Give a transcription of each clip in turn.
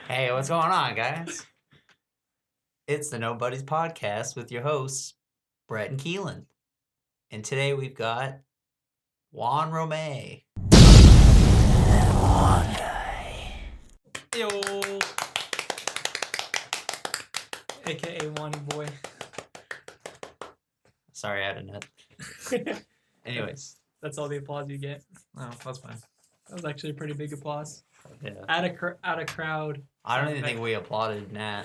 Hey, what's going on, guys? It's the Nobody's Podcast with your hosts, Brett and Keelan. And today we've got Juan Romay. Yo. AKA Wani Boy. Sorry, I had a nut. Anyways. That's all the applause you get. No, that's fine. That was actually a pretty big applause. Yeah. At a crowd. I don't even think we applauded Nat.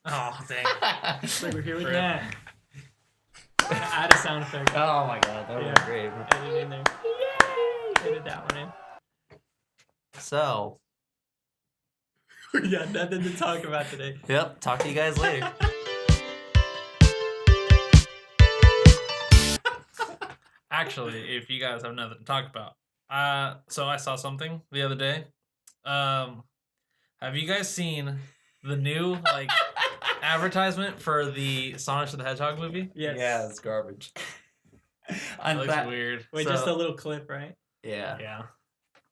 Oh, dang. So we're here with Rip. Nat. Add a sound effect. Oh my god, that was great. Edit it in there. Edit that one in. So, We got nothing to talk about today. yep, talk to you guys later. Actually, if you guys have nothing to talk about, so I saw something the other day. Have you guys seen the new advertisement for the Sonic the Hedgehog movie? Yes. Yeah, it's garbage. It looks weird. Wait, just a little clip, right? Yeah.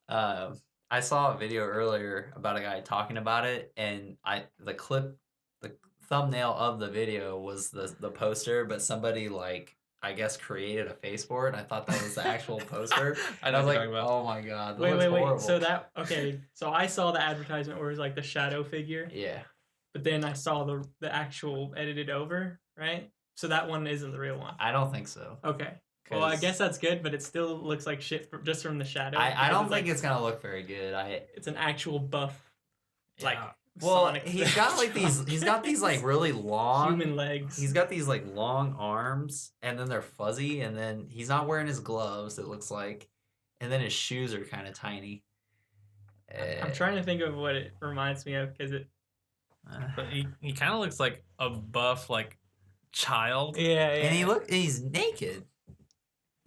Yeah. I saw a video earlier about a guy talking about it, and the thumbnail of the video was the poster, but somebody I guess created a face for it. And I thought that was the actual poster. I And I was know what like, you're talking about. oh my god, that Wait. looks horrible. So I saw the advertisement where it was like the shadow figure, Yeah. but then I saw the actual edited over, right? So that one isn't the real one. I don't think so. Okay. Well, I 'Cause guess that's good, but it still looks like shit just from the shadow. I because don't think like, it's gonna look very good. it's an actual buff, like Yeah. Well, Sonic he's got these really long human legs. He's got these long arms, and then they're fuzzy, and then he's not wearing his gloves, it looks like, and then his shoes are kind of tiny. I'm trying to think of what it reminds me of because it. But he kind of looks like a buff child. Yeah. And he's naked.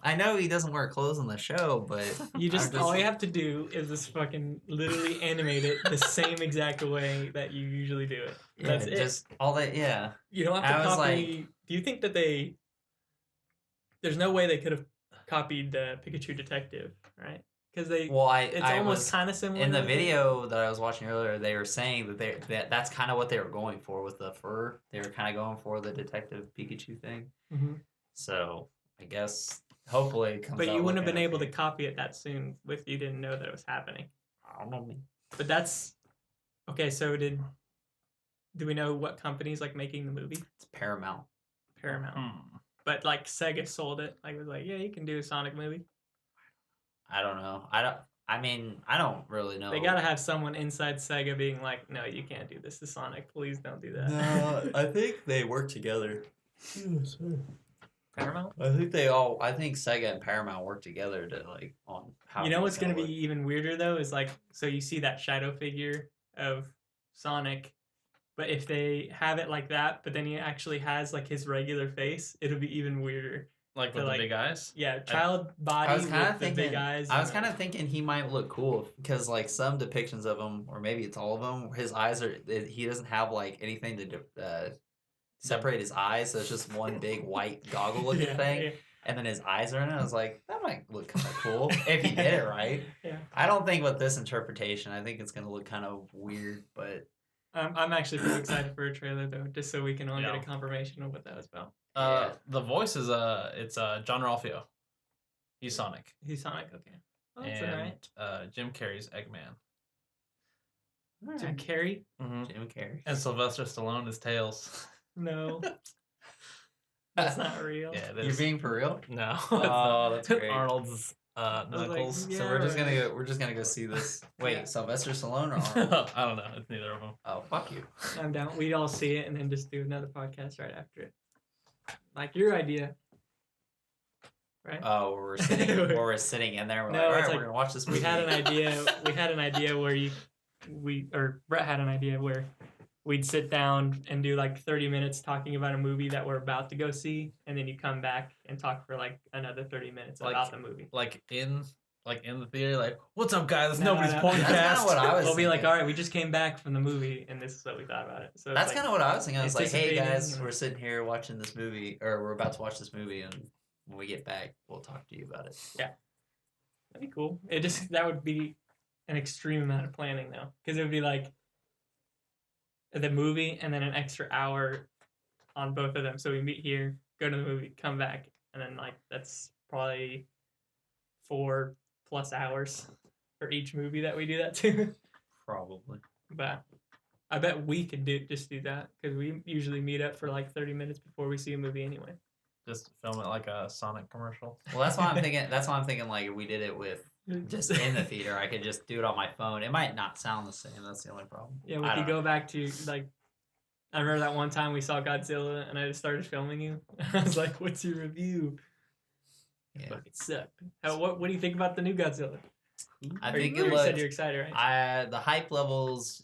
I know he doesn't wear clothes on the show, but You just I'm all you have to do is just fucking literally animate it the same exact way that you usually do it. yeah, That's it. just all that. Yeah, You don't have to I was copy. Do you think that there's no way they could have copied the Pikachu Detective, right? Because well, it's I almost was kind of similar. in the to it. video that I was watching earlier. They were saying that that's kind of what they were going for with the fur. They were kind of going for the Detective Pikachu thing. Mhm. So I guess hopefully it comes But out you wouldn't have looking been able to okay. copy it that soon if you didn't know that it was happening. I don't know. But that's okay. So do we know what company's making the movie? It's Paramount. Paramount. Hmm. But Sega sold it. It was yeah, you can do a Sonic movie. I don't know. I mean, I don't really know. They gotta have someone inside Sega being like, no, you can't do this to Sonic. Please don't do that. No, I think they work together. Paramount. I think Sega and Paramount work together to on how. You know what's it's gonna be even weirder though is so you see that shadow figure of Sonic, but if they have it like that, but then he actually has his regular face, it'll be even weirder. With the big eyes? Yeah, child body I was kind with of the thinking. big eyes. I was kind of thinking he might look cool because some depictions of him, or maybe it's all of them, his eyes are. He doesn't have anything to separate his eyes, so it's just one big white goggle-looking thing. Yeah. And then his eyes are in it. I was like, that might look kind of cool if he did it right. Yeah. I don't think with this interpretation, I think it's gonna look kind of weird, but I'm actually pretty excited for a trailer though, just so we can all get Yeah. a confirmation of what that was about. Yeah. The voice is it's John Ralphio. He's Sonic. He's Sonic, okay. Oh, that's And alright. Jim Carrey's Eggman. Jim Carrey? Mm-hmm. Jim Carrey. And Sylvester Stallone is Tails. No. That's not real. Yeah, it You're is. being for real? No. Oh, that's great. Arnold's like, Knuckles. yeah. So we're just gonna go see this. Wait, Yeah. Sylvester Stallone or Arnold? I don't know. It's neither of them. Oh, fuck you. I'm down. We'd all see it and then just do another podcast right after it. Your idea. Right? Oh, we're sitting in there. We're No, like, all it's right, we're gonna watch this movie. We had an idea where Brett had an idea where we'd sit down and do 30 minutes talking about a movie that we're about to go see, and then you come back and talk for another 30 minutes about the movie. In the theater, what's up, guys? It's No, nobody's no. podcast. That's kinda what I was We'll be thinking. all right, we just came back from the movie, and this is what we thought about it. So That's kind of what I was thinking. I was like, hey anticipating, guys, you know. we're sitting here watching this movie, or we're about to watch this movie, and when we get back, we'll talk to you about it. Yeah. That'd be cool. That would be an extreme amount of planning though, because it would be like the movie and then an extra hour on both of them. So we meet here, go to the movie, come back, and then like that's probably 4+ hours for each movie that we do that to. Probably. But I bet we could just do that because we usually meet up for like 30 minutes before we see a movie anyway. Just film it like a Sonic commercial. Well, that's why I'm thinking. That's why I'm thinking. Like, if we did it with just in the theater, I could just do it on my phone. It might not sound the same. That's the only problem. Yeah, we could go back to like. I remember that one time we saw Godzilla and I just started filming you. I was like, "What's your review?" Yeah. It sucked. What do you think about the new Godzilla? I think you it said looks. you're excited, right? The hype levels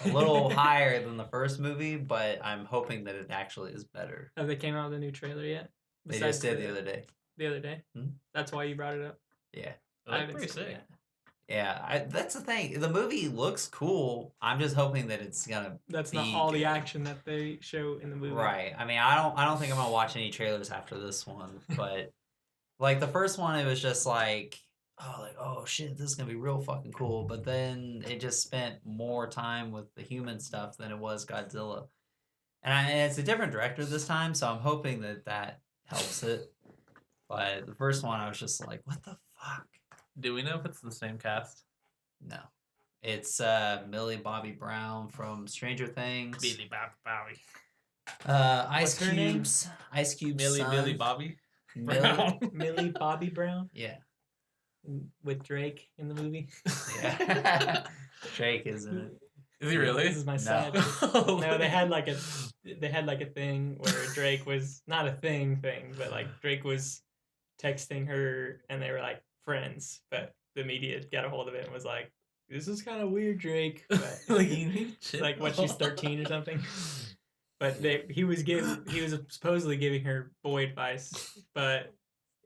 a little higher than the first movie, but I'm hoping that it actually is better. Have they came out with a new trailer yet? They just did the other day. The other day? Hmm? That's why you brought it up? Yeah. I haven't pretty seen it sick. yet. Yeah, that's the thing. The movie looks cool. I'm just hoping that it's gonna. That's be not all the good. action that they show in the movie. Right. I mean, I don't think I'm gonna watch any trailers after this one, but like the first one, it was just like, oh shit, this is gonna be real fucking cool. But then it just spent more time with the human stuff than it was Godzilla, and it's a different director this time, so I'm hoping that helps it. But the first one, I was just like, what the fuck? Do we know if it's the same cast? No. It's Millie Bobby Brown from Stranger Things. Billy Bobby. Ice What's her name? Cube's Ice Cube's Millie son. Billy Bobby. Millie. Millie Bobby Brown Yeah. with Drake in the movie. Yeah. Drake is in it. Is he really? This is my No. side. No, they had like a thing where Drake was not a thing, but like Drake was texting her and they were like friends, but the media got a hold of it and was like, "This is kind of weird, Drake." But like what, she's 13 or something. But he was supposedly giving her boy advice, but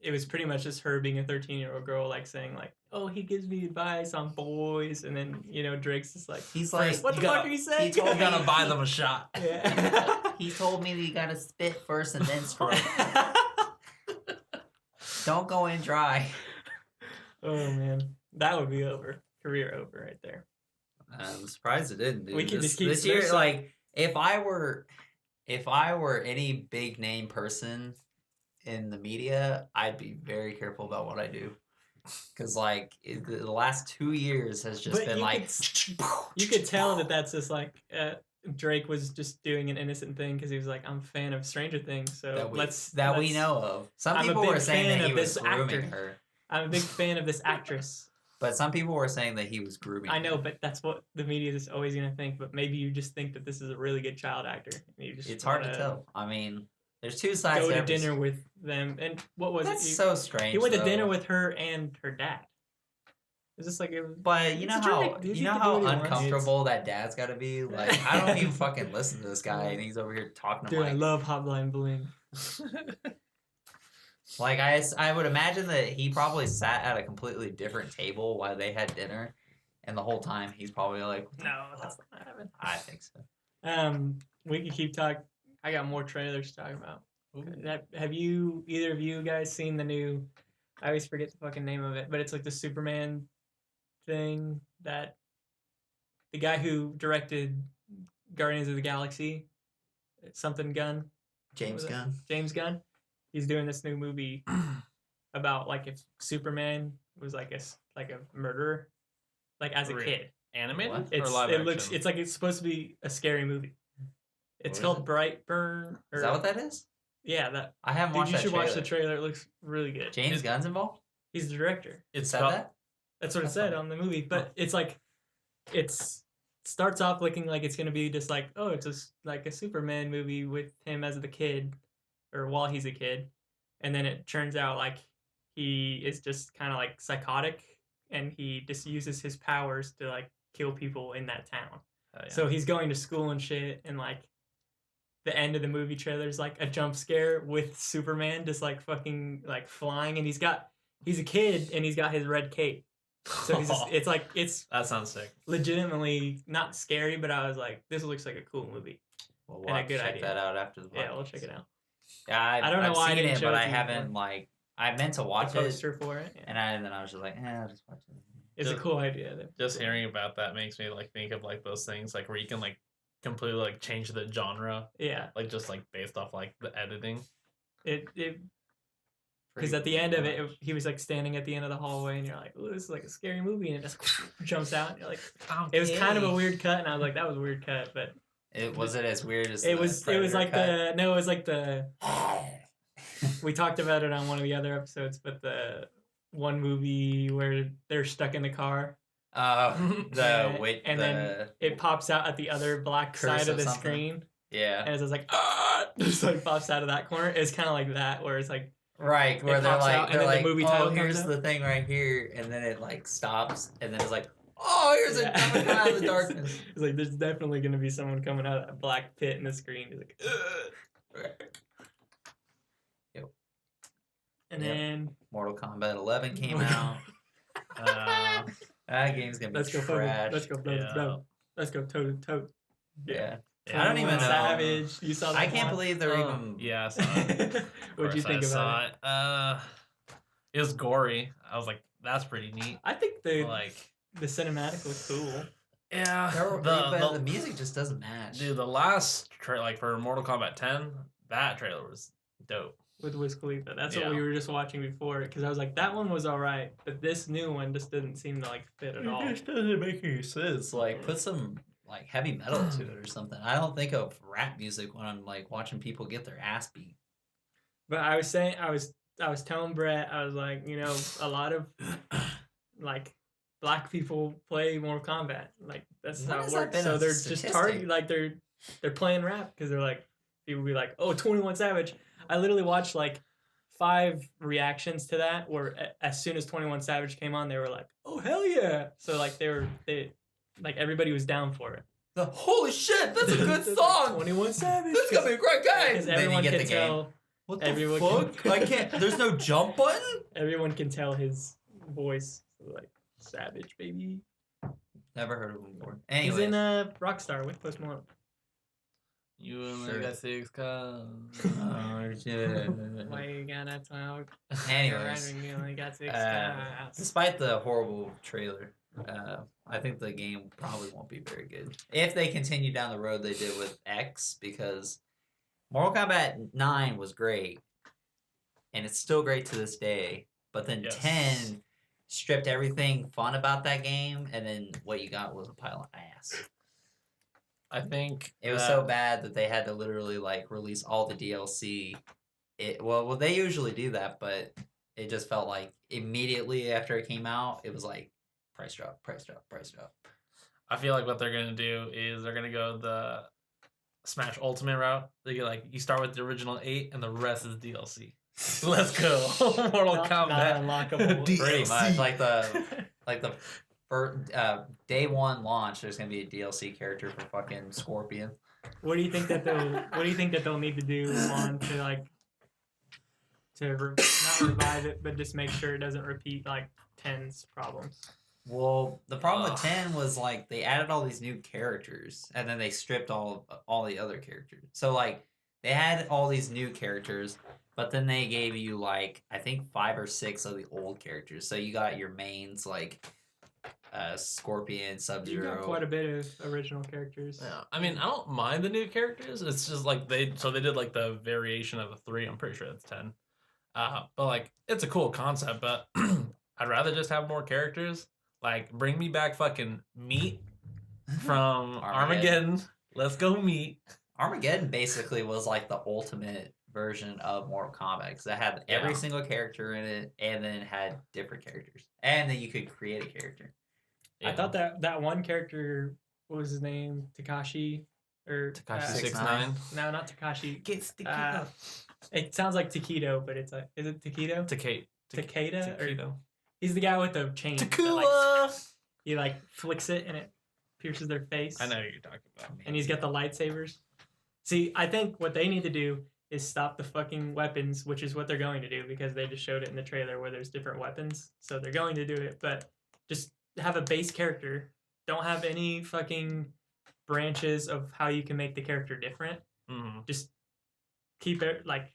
it was pretty much just her being a 13-year-old girl, like saying like, "Oh, he gives me advice on boys," and then Drake's just like, He's like, "What the fuck are you saying?" he told You gotta me- buy them a shot. Yeah. He told me that you gotta spit first and then stroke. Don't go in dry. Oh man, that would be over. Career over right there. I'm surprised it didn't. Dude. We can this, just keep this year. there's some- Like, if I were any big name person in the media, I'd be very careful about what I do. Because like the last 2 years has just But been you like You could tell that that's just like Drake was just doing an innocent thing because he was like, I'm a fan of Stranger Things, so that we know of. Some I'm a people big were saying fan that he of was this grooming actor. her, I'm a big fan of this actress. but some people were saying that he was grooming. I know, her. but that's what the media is always gonna think. But maybe you just think that this is a really good child actor. And you just It's hard to wanna tell. I mean, there's two sides. Go to to every dinner with them, and what was That's it? so strange. He went to though. dinner with her and her dad. It's just like it was. But you know It's how Drake, dude. you He know can do how what he wants. uncomfortable that dad's got to be. Like, I don't even fucking listen to this guy, and he's over here talking to Dude, I Mike. love Hotline Bling. Like, I would imagine that he probably sat at a completely different table while they had dinner, and the whole time he's probably like, No, that's not happening. I think so. We can keep talking. I got more trailers to talk about. Have either of you guys seen the new? I always forget the fucking name of it, but it's like the Superman thing that the guy who directed Guardians of the Galaxy, something Gunn, James was it? Gunn. James Gunn, he's doing this new movie about like if Superman was like a murderer, like as a Really? kid. Animated What? or live action? It's like it's supposed to be a scary movie. It's What is called it? Brightburn. Is that what that is? Yeah, that. I haven't Dude, watched you that should trailer. watch the trailer. It looks really good. James Gunn's involved? He's the director. It's Said about that? That's what it That's said funny. on the movie. But it's like, starts off looking like it's gonna be just like, oh, it's just like a Superman movie with him as the kid, or while he's a kid, and then it turns out like he is just kind of like psychotic, and he just uses his powers to like kill people in that town. Oh, yeah. So he's going to school and shit, and like the end of the movie trailer is like a jump scare with Superman just like fucking like flying, and he's a kid and he's got his red cape. So he's just, it's that sounds sick. legitimately not scary, but I was like, this looks like a cool movie. Well, And we'll a have to good check idea. that out after the podcast. Yeah, we'll check it out. Yeah, I don't know I've why I seen didn't it, show but it I to you haven't before. like I meant to the watch it, poster for it. Yeah. and then I was just like, I'll just watch it. It's a cool idea. Just hearing about that makes me like think of like those things like where you can like completely like change the genre, Yeah. like just like based off like the editing. It because Pretty at the end of much. it, he was like standing at the end of the hallway, and you're like, "Ooh, this is like a scary movie," and it just jumps out. And you're like, it was kind of a weird cut, and I was like, that was a weird cut, but Was it as weird as it was like cut? it was like the we talked about it on one of the other episodes, but the one movie where they're stuck in the car. Then it pops out at the other black Curse side of or the something. screen, Yeah. and it's just like just like pops out of that corner. It's kind of like that, where it's like Right, where it they're pops like, out, and then the movie title comes here's up. the thing right here, and then it like stops, and then it's like, oh, here's a coming out of the darkness. It's like there's definitely gonna be someone coming out of that black pit in the screen. He's like, Yep. And Yep. then Mortal Kombat 11 came out. That game's gonna be let's go, trash. let's go, let's go toe to toe. Yeah. I don't even know. Savage. You saw that? I can't one? believe they're even. Yeah, I saw it. What'd you think about it? It was gory. I was like, that's pretty neat. I think Like, the cinematic was cool. yeah, But the music just doesn't match. dude, the last like for Mortal Kombat 10, that trailer was dope. With Wiz Khalifa. That's what Yeah. we were just watching before, because I was like, that one was alright, but this new one just didn't seem to like fit at all. It just doesn't make any sense. Like, put some like heavy metal to it or something. I don't think of rap music when I'm like watching people get their ass beat. But I was saying, I was telling Brett, I was like, you know, a lot of like black people play Mortal Kombat. Like that's When how has it that works. been So a they're just statistic? targeting, like they're playing rap because they're like, people be like, oh, 21 Savage. I literally watched like 5 reactions to that where as soon as 21 Savage came on, they were like, oh hell yeah. So like they like everybody was down for it. Holy shit, that's a good song. 21 Savage. This is gonna be a great game. Because Then you everyone get can the game. tell. What the everyone fuck? I can't. There's no jump button. Everyone can tell his voice, like Savage, baby. Never heard of him before. He's Anyways, in Rockstar with Post Malone. You only Sure. got 6 cars. oh shit. Why you gotta talk? Anyways, You only got 6 uh, cars. despite the horrible trailer, I think the game probably won't be very good if they continue down the road they did with X, because Mortal Kombat 9 was great, and it's still great to this day. But then Yes. 10 stripped everything fun about that game, and then what you got was a pile of ass. I think It was so bad that they had to literally like release all the DLC. Well, they usually do that, but it just felt like immediately after it came out, it was like price drop, price drop, price drop. I feel like what they're gonna do is they're gonna go the Smash Ultimate route. They get like you start with the original 8 and the rest is DLC. Let's go, Mortal Kombat. Not unlockable. Pretty much like the first day one launch. There's gonna be a DLC character for fucking Scorpion. What do you think that they'll need to do on to like not revive it, but just make sure it doesn't repeat like 10's problems? Well, the problem with 10 was like they added all these new characters and then they stripped all the other characters. So like they had all these new characters, but then they gave you like I think 5 or 6 of the old characters. So you got your mains like Scorpion, You Sub-Zero. got quite a bit of original characters. Yeah, I mean, I don't mind the new characters. It's just like they did like the variation of the 3. I'm pretty sure that's 10. But like it's a cool concept, but I'd rather just have more characters. Like bring me back fucking Meat from Armageddon. Let's go Meat. Armageddon basically was like the ultimate version of Mortal Kombat because it had every single character in it and then it had different characters. And then you could create a character. I thought that one character, what was his name? Takashi or Takashi 6ix9ine. 6ix9ine. No, not Takashi. Get sticky. It sounds like Taquito, but it's is it Taquito? Takeda? Or Taquito. he's the guy with the chain. that, like, Tequila. he like flicks it and it pierces their face. I know who you're talking about. And he's got the lightsabers. See, I think what they need to do is stop the fucking weapons, which is what they're going to do because they just showed it in the trailer where there's different weapons. So they're going to do it, but just have a base character. Don't have any fucking branches of how you can make the character different. Mm-hmm. Just keep it like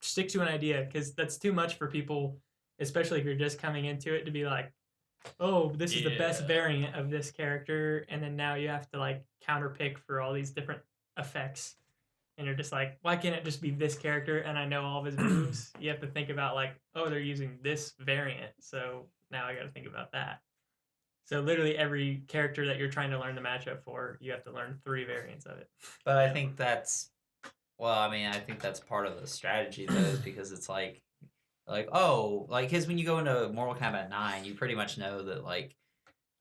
stick to an idea, because that's too much for people, especially if you're just coming into it, to be like, oh, this is the best variant of this character, and then now you have to like counterpick for all these different effects, and you're just like, why can't it just be this character and I know all of his moves? You have to think about like, oh, they're using this variant, so now I got to think about that. So literally every character that you're trying to learn the matchup for, you have to learn 3 variants of it. But I think that's, well, I mean, I think that's part of the strategy though, is because it's like, oh, like, because when you go into Mortal Kombat 9, you pretty much know that, like,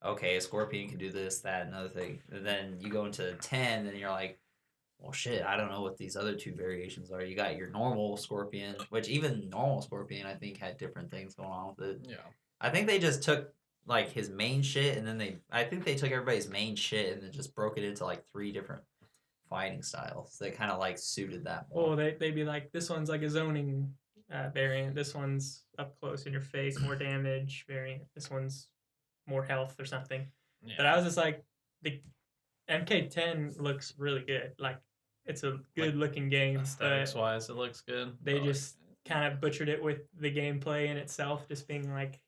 okay, a Scorpion can do this, that, and other thing. And then you go into 10, and you're like, well, shit, I don't know what these other 2 variations are. You got your normal Scorpion, which even normal Scorpion, I think, had different things going on with it. Yeah. I think they just took, like, his main shit, and then I think they took everybody's main shit and then just broke it into, like, 3 different fighting styles that kind of, like, suited that more. Well, they'd be like, this one's like a zoning variant. This one's up close in your face, more damage variant. This one's more health or something. Yeah. But I was just like, the MK10 looks really good. Like, it's a good looking game. Aesthetics wise, it looks good. They just kind of butchered it with the gameplay in itself, just being like,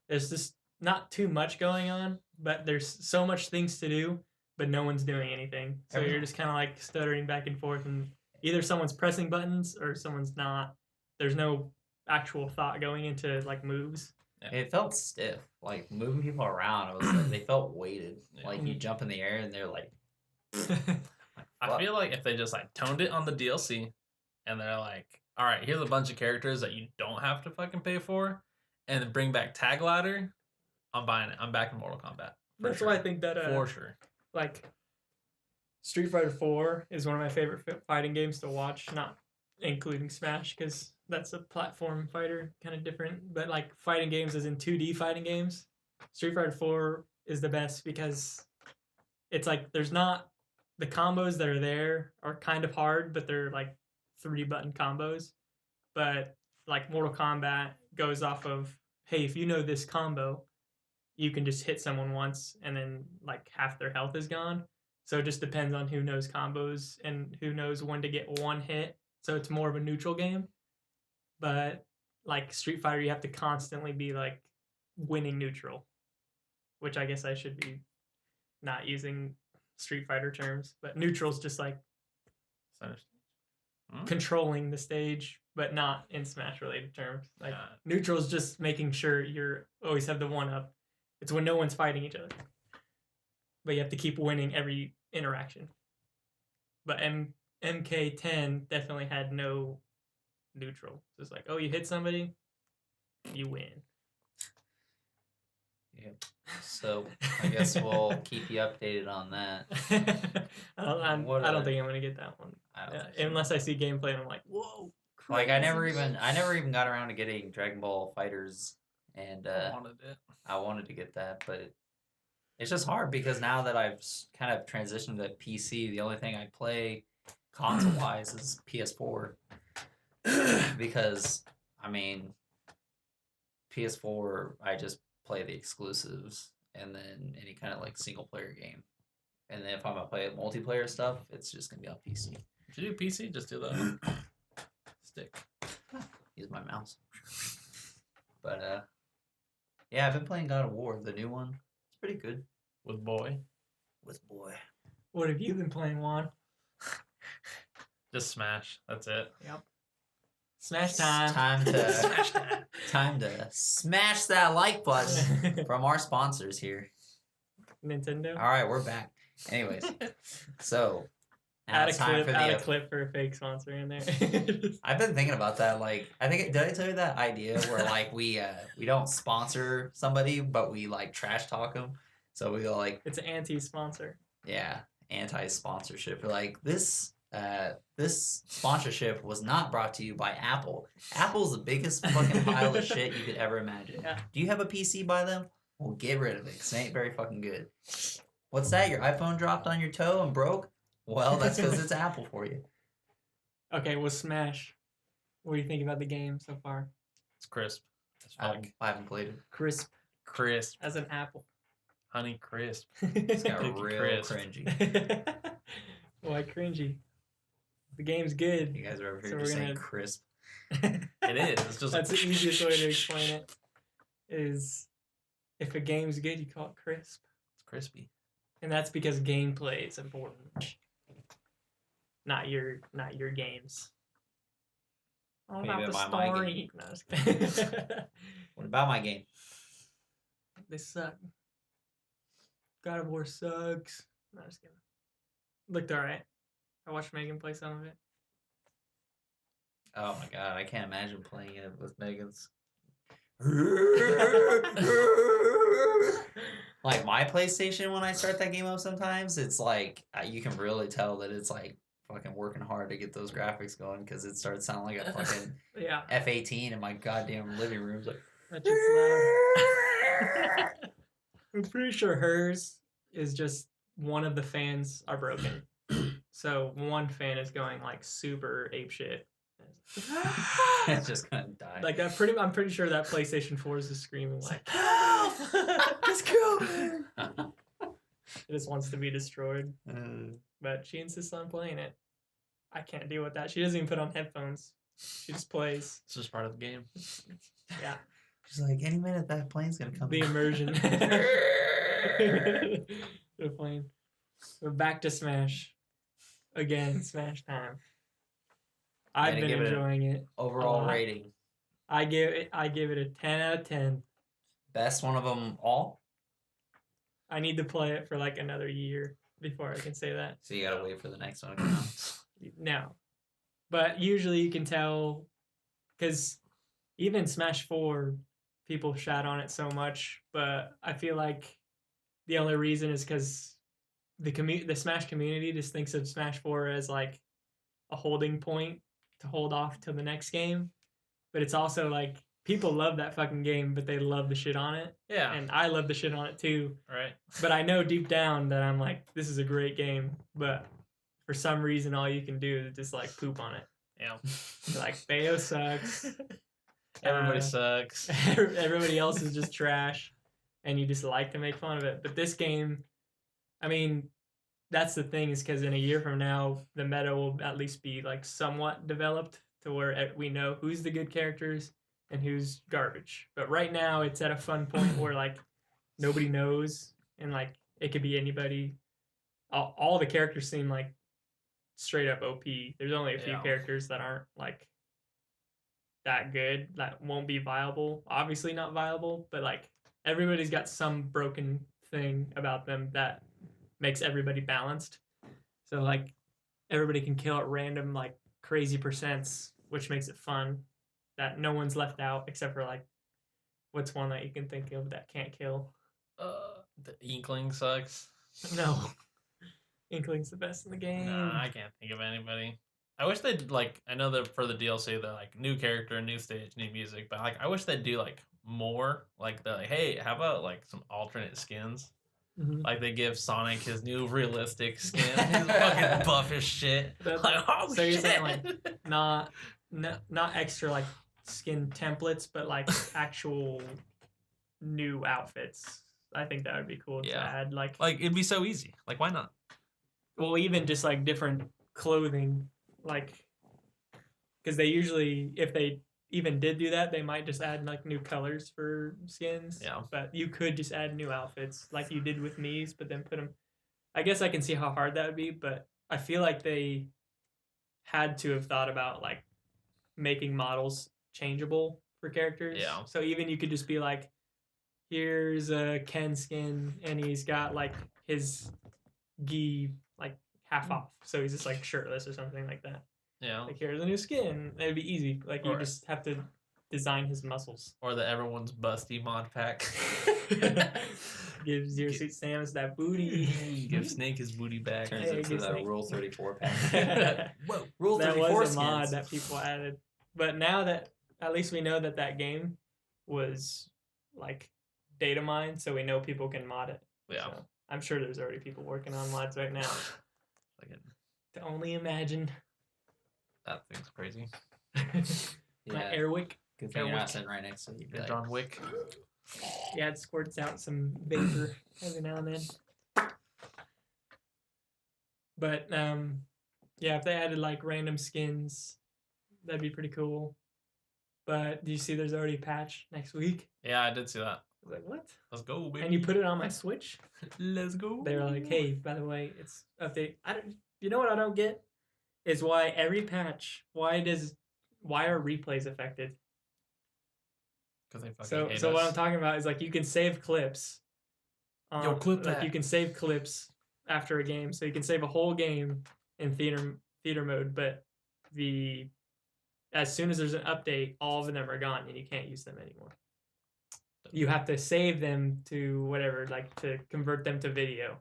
there's just not too much going on, but there's so much things to do, but no one's doing anything. So you're just kind of like stuttering back and forth, and either someone's pressing buttons or someone's not. There's no actual thought going into like moves. Yeah. It felt stiff, like moving people around. It was like they felt weighted. Yeah. Like you jump in the air and they're like. I feel like if they just like toned it on the DLC, and they're like, all right, here's a bunch of characters that you don't have to fucking pay for, and then bring back Tag Ladder, I'm buying it. I'm back in Mortal Kombat. That's why I think that for sure. Like Street Fighter 4 is one of my favorite fighting games to watch, not including Smash, because that's a platform fighter, kind of different. But like fighting games as in 2D fighting games, Street Fighter 4 is the best because it's like there's not the combos that are there are kind of hard, but they're like 3-button combos. But like Mortal Kombat goes off of, hey, if you know this combo, you can just hit someone once and then like half their health is gone. So it just depends on who knows combos and who knows when to get one hit. So it's more of a neutral game. But like Street Fighter, you have to constantly be like winning neutral, which I guess I should be not using Street Fighter terms, but neutral's just like controlling the stage, but not in Smash related terms. Like neutral's just making sure you're always have the 1-up. It's when no one's fighting each other, but you have to keep winning every interaction. But MK10 definitely had no neutral. So it's like, oh, you hit somebody, you win. Yeah. So I guess we'll keep you updated on that. I don't think I'm gonna get that one unless I see gameplay and I'm like, whoa. Crazy. Like I never even got around to getting Dragon Ball Fighters, and I wanted to get that, but it's just hard because now that I've kind of transitioned to PC, the only thing I play console-wise is PS4. Because I mean, PS4, I just play the exclusives and then any kind of like single player game. And then if I'm gonna play multiplayer stuff, it's just gonna be on PC. If you do PC, just do the stick. Use my mouse. But yeah, I've been playing God of War, the new one. It's pretty good. With boy. What have you been playing, Juan? Just Smash. That's it. Yep. Smash time. Time to smash that like button from our sponsors here. Nintendo. All right, we're back. Anyways, so add a clip for a fake sponsor in there. I've been thinking about that. Like, did I tell you that idea where like we don't sponsor somebody, but we like trash talk them? So we go like, it's an anti-sponsor. Yeah, anti-sponsorship. We're like this sponsorship was not brought to you by Apple. Apple's the biggest fucking pile of shit you could ever imagine. Yeah. Do you have a PC by them? Well, get rid of it, because it ain't very fucking good. What's that? Your iPhone dropped on your toe and broke? Well, that's because it's Apple for you. Okay, well, Smash. What do you think about the game so far? It's crisp. I haven't played it. Crisp. As an apple. Honey crisp. It's got real cringy. Why cringy? The game's good. You guys are over here just saying crisp. It is. It's just That's the easiest way to explain it. Is if a game's good, you call it crisp, It's crispy. and that's because gameplay is important, not your games. All Maybe about the my story. No, just kidding. What about my game? They suck. God of War sucks. No, just kidding. Looked alright. I watched Megan play some of it. Oh my god, I can't imagine playing it with Megan's. Like my PlayStation, when I start that game up, sometimes it's like you can really tell that it's like fucking working hard to get those graphics going because it starts sounding like a fucking Yeah. F-18 in my goddamn living room. It's like, That shit's loud. I'm pretty sure hers is just one of the fans are broken. So one fan is going like super apeshit. it's just gonna die. Like I'm pretty sure that PlayStation 4 is just screaming like Help! Just kill me! it just wants to be destroyed. Uh, But she insists on playing it. I can't deal with that. She doesn't even put on headphones. She just plays. It's just part of the game. Yeah. she's like, any minute that plane's gonna come. The immersion. They're playing. We're back to Smash. Again, Smash time. I've Gotta been give it enjoying it. Overall a lot. rating, I give it a 10 out of 10. best one of them all. I need to play it for like another year before I can say that. So you gotta wait for the next one to come out. No. But usually you can tell because even Smash 4, people shat on it so much, but I feel like the only reason is because the Smash community just thinks of Smash 4 as like a holding point to hold off till the next game. But it's also like people love that fucking game, but they love the shit on it. Yeah. And I love the shit on it too. Right. But I know deep down that I'm like, this is a great game, but for some reason all you can do is just like poop on it. Yeah. You're like, Bayo sucks. Everybody sucks. Everybody else is just trash, and you just like to make fun of it. But this game, I mean, that's the thing is because in a year from now, the meta will at least be like somewhat developed to where we know who's the good characters and who's garbage. But right now, it's at a fun point where like nobody knows, and like it could be anybody. All the characters seem like straight up OP. There's only a few Yeah. characters that aren't like that good, that won't be viable. Obviously not viable, but like everybody's got some broken thing about them that makes everybody balanced. So like everybody can kill at random like crazy percents, which makes it fun. That no one's left out except for like what's one that you can think of that can't kill? The Inkling sucks. No. Inkling's the best in the game. Nah, I can't think of anybody. I wish they'd like. I know that for the DLC, they're like new character, new stage, new music. But like, I wish they'd do like more. Like they're like, hey, how about like some alternate skins? Mhm. Like they give Sonic his new realistic skin. He's fucking buff as shit. But, Like, oh so shit. you're saying like not extra like skin templates, but like actual new outfits. I think that would be cool to Yeah. add. Like Like it'd be so easy. Like why not? well, even just like different clothing, like because they usually, if they even did do that, they might just add like new colors for skins. Yeah. But you could just add new outfits like you did with Mii's, but then put them. I guess I can see how hard that would be, but I feel like they had to have thought about like making models changeable for characters. Yeah. So even you could just be like, here's a Ken skin, and he's got like his gi like half off, so he's just like shirtless or something like that. Yeah. Like here's a new skin. It'd be easy. Like you Or- just have to design his muscles. Or the everyone's busty mod pack. Gives your Sweet Samus that booty. Give Snake his booty back. Turns Hey, into good the snake. Rule 34 pack. Whoa. Rule That 34 was a mod skins. that people added. But now that at least we know that game was like data mined, so we know people can mod it. Yeah. So I'm sure there's already people working on mods right now. Fucking- To only imagine. that thing's crazy. My Yeah. Airwick. Good thing you're Airwick. not sitting right next to you. Yeah, John Wick. Yeah, it squirts out some vapor every now and then. But yeah, if they added like random skins, That'd be pretty cool. But do you see there's already a patch next week? Yeah, I did see that. I was like, what? Let's go, baby. And you put it on my Switch? Let's go. They were like, hey, by the way, it's update. You know what I don't get? Is why every patch, why are replays affected? Because they fucking hate So what us. I'm talking about is like you can save clips. Yo, clip like that. you can save clips after a game, so you can save a whole game in theater mode, but as soon as there's an update, all of them are gone and you can't use them anymore. You have to save them to whatever, like to convert them to video.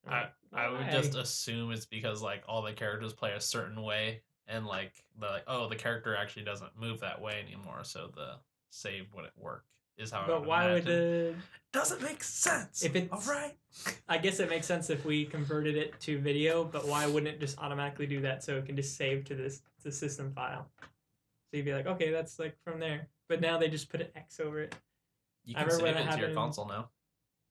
I would just assume it's because like all the characters play a certain way, and like the character actually doesn't move that way anymore, so the save wouldn't work. Is how. But why would the? Doesn't make sense. If it's all right. I guess it makes sense if we converted it to video, but why wouldn't it just automatically do that so it can just save to the system file? So you'd be like, okay, that's like from there. But now they just put an X over it. You I can remember save when it it to your happened- console now.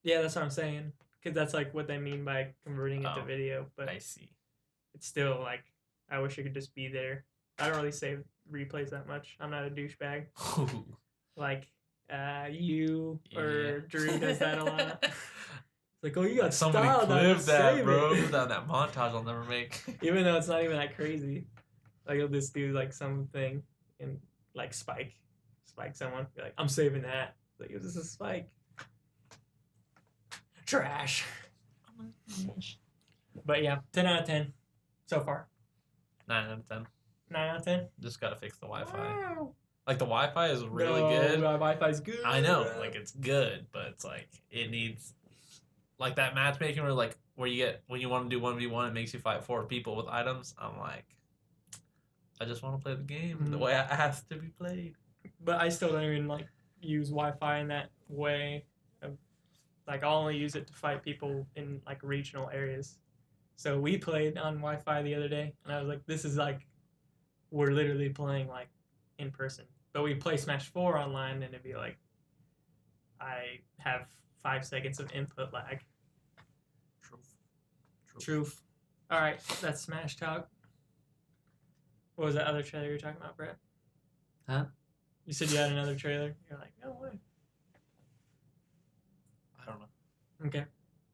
Yeah, that's what I'm saying. Because that's like what they mean by converting it to Oh, video. But I see. it's still like, I wish it could just be there. I don't really save replays that much. I'm not a douchebag. Like, you or Drew does that a lot. It's like, oh, you got Somebody style, now clip let's that, save bro. it. That montage I'll never make. Even though it's not even that crazy. Like, he'll just do like something and like spike someone. Be like, I'm saving that. Like, it was just a spike. Trash. But yeah, 10 out of 10 so far. 9 out of 10. 9 out of 10. Just gotta fix the Wi-Fi. Wow. Like the Wi-Fi is really No, good. My Wi-Fi's good. I know, like it's good, but it's like it needs like that matchmaking where you get when you want to do 1v1, it makes you fight 4 people with items. I'm like, I just want to play the game the way it has to be played. But I still don't even like use Wi-Fi in that way. Like I'll only use it to fight people in like regional areas. So we played on Wi-Fi the other day, and I was like, this is like we're literally playing like in person. But we play Smash 4 online, and it'd be like I have 5 seconds of input lag. Truth. All right, that's Smash talk. What was that other trailer you were talking about, Brett? Huh? You said you had another trailer. You're like, no way. I don't know. Okay.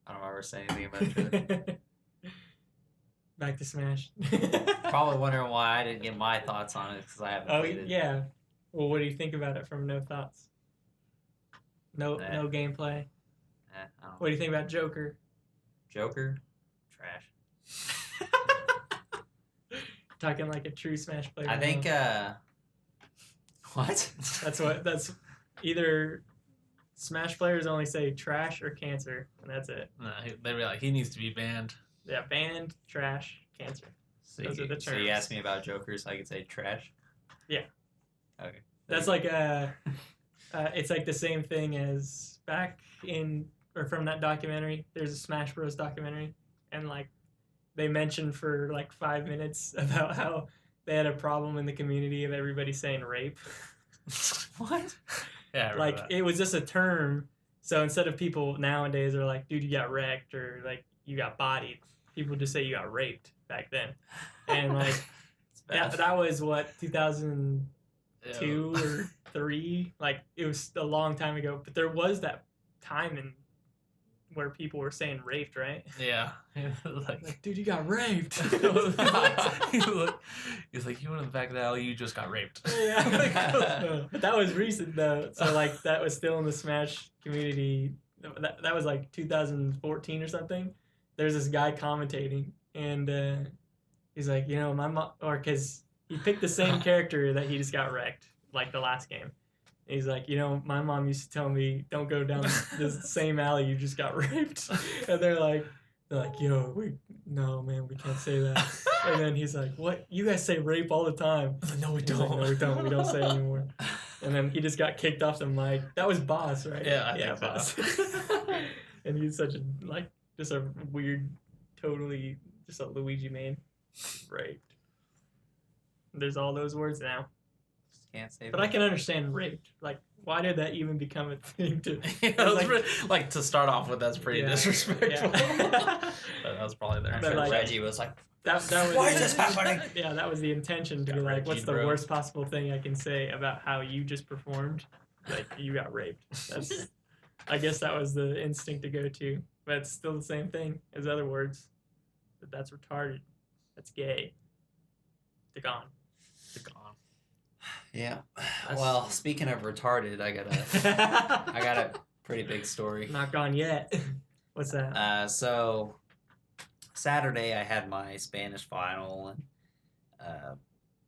I don't remember saying anything about it. Back to Smash. Probably wondering why I didn't get my thoughts on it because I haven't Oh played it. yeah. Well, what do you think about it from no thoughts? No Nah. gameplay. I don't What do you think about Joker? Joker, trash. Talking like a true Smash player. I think. now. What? That's either Smash players only say trash or cancer, and that's it. No, they were like he needs to be banned. Yeah, banned, trash, cancer. So Those you, are the so you terms. asked me about Joker, so I could say trash. Yeah. Okay. That's like it's like the same thing as back in or from that documentary. There's a Smash Bros. Documentary, and like they mentioned for like 5 minutes about how they had a problem in the community of everybody saying rape. What? Yeah, I remember Like that. it was just a term. So instead of people nowadays are like, dude, you got wrecked or like you got bodied, people just say you got raped back then. And like It's bad. that was what 2002 Yeah. or 3, like it was a long time ago, but there was that time in where people were saying raped, right? Yeah. Like, Like, dude, you got raped. he was like, you went in the back of the alley, you just got raped. Yeah. But that was recent though, so like that was still in the Smash community. That was like 2014 or something. There's this guy commentating, and he's like, you know, my mom, or because he picked the same character that he just got wrecked, like the last game. And he's like, you know, my mom used to tell me, don't go down this same alley, you just got raped. And they're like, yo, no, man, we can't say that. And then he's like, what? You guys say rape all the time. No, we He's like, don't. no, we don't. We don't say it anymore. And then he just got kicked off the mic. That was Boss, right? Yeah, I think so. Boss. And he's such a just a weird, totally just a Luigi man. Raped. There's all those words now. Can't say. But I can understand raped. Like, why did that even become a thing to? Yeah, that was like- like to start off with, that's pretty Yeah. disrespectful. Yeah. But that was probably their I'm But sure like- Reggie was like, That was Why is this happening? Yeah, that was the intention to Got be like, raped, what's the bro. worst possible thing I can say about how you just performed? Like you got raped. That's I guess that was the instinct to go to, but it's still the same thing as other words. But that's retarded. That's gay. They're gone. They're gone. Yeah. That's- Well, speaking of retarded, I got a pretty big story. Not gone yet. What's that? So Saturday I had my Spanish final, and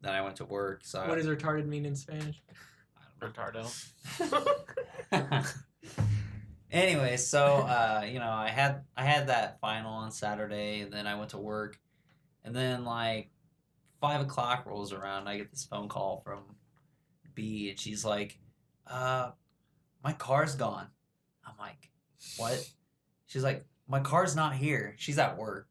then I went to work. So What does retarded mean in Spanish? Retardo. Anyway, so I had that final on Saturday, and then I went to work, and then like 5 o'clock rolls around, I get this phone call from B, and she's like, my car's gone. I'm like, what? She's like, my car's not here. She's at work.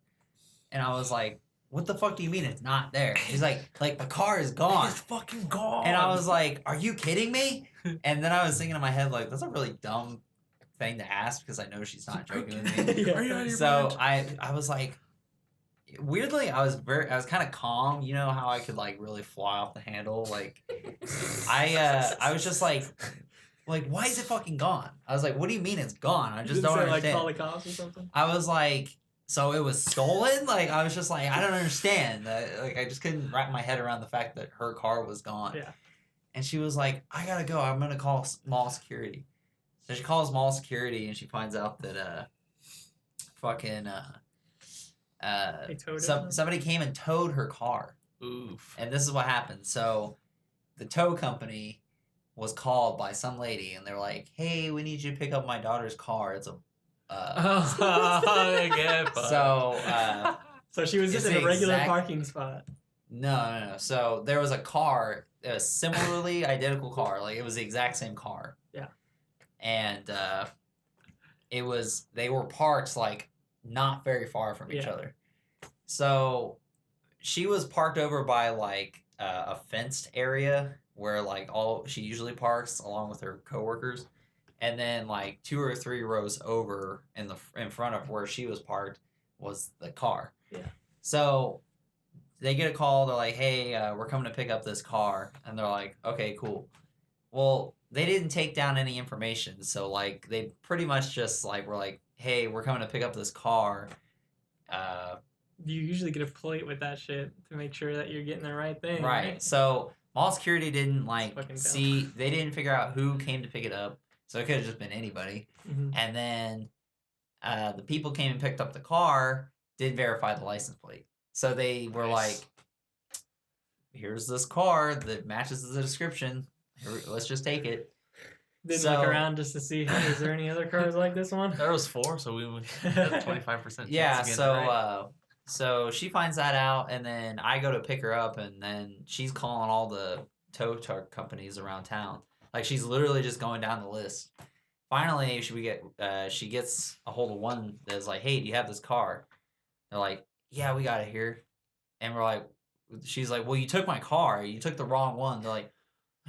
And I was like, what the fuck do you mean it's not there? She's like the car is gone. It's fucking gone. And I was like, are you kidding me? And then I was thinking in my head, like, that's a really dumb thing to ask because I know she's not joking with me. Yeah. Are you out of your So mind? I was like, weirdly, I was kind of calm. You know how I could like really fly off the handle? Like, I was just like, why is it fucking gone? I was like, what do you mean it's gone? I just Didn't don't say, understand. like call the cops or something. I was like, so it was stolen? Like, I was just like, I don't understand. Like, I just couldn't wrap my head around the fact that her car was gone. Yeah. And she was like, I gotta go. I'm gonna call mall security. So she calls mall security, and she finds out that fucking They towed it? somebody came and towed her car. Oof. And this is what happened. So the tow company was called by some lady, and they're like, hey, we need you to pick up my daughter's car. It's a so So she was just It's in a the regular exact- parking spot. no. So there was a car, a similarly identical car, like it was the exact same car. Yeah. And they were parked like not very far from each Yeah. other. So she was parked over by like a fenced area where like she usually parks along with her coworkers, and then like 2 or 3 rows over in front of where she was parked was the car. Yeah. So they get a call. They're like, "Hey, we're coming to pick up this car," and they're like, "Okay, cool." Well, they didn't take down any information, so like they pretty much just like were like, "Hey, we're coming to pick up this car." You usually get a plate with that shit to make sure that you're getting the right thing. Right. So mall security didn't like fucking dumb. see. They didn't figure out who came to pick it up, so it could have just been anybody. Mhm. And then the people came and picked up the car, did verify the license plate. So they were like, here's this car that matches the description. Let's just take it. Didn't So- look around just to see, hey, is there any other cars like this one? There was 4, so we would have a 25% chance Yeah, of getting so it right. so she finds that out, and then I go to pick her up, and then she's calling all the tow truck companies around town. Like, she's literally just going down the list. Finally, she gets a hold of one that's like, hey, do you have this car? They're like, yeah, we got it here. And we're like, she's like, well, you took my car. You took the wrong one. They're like,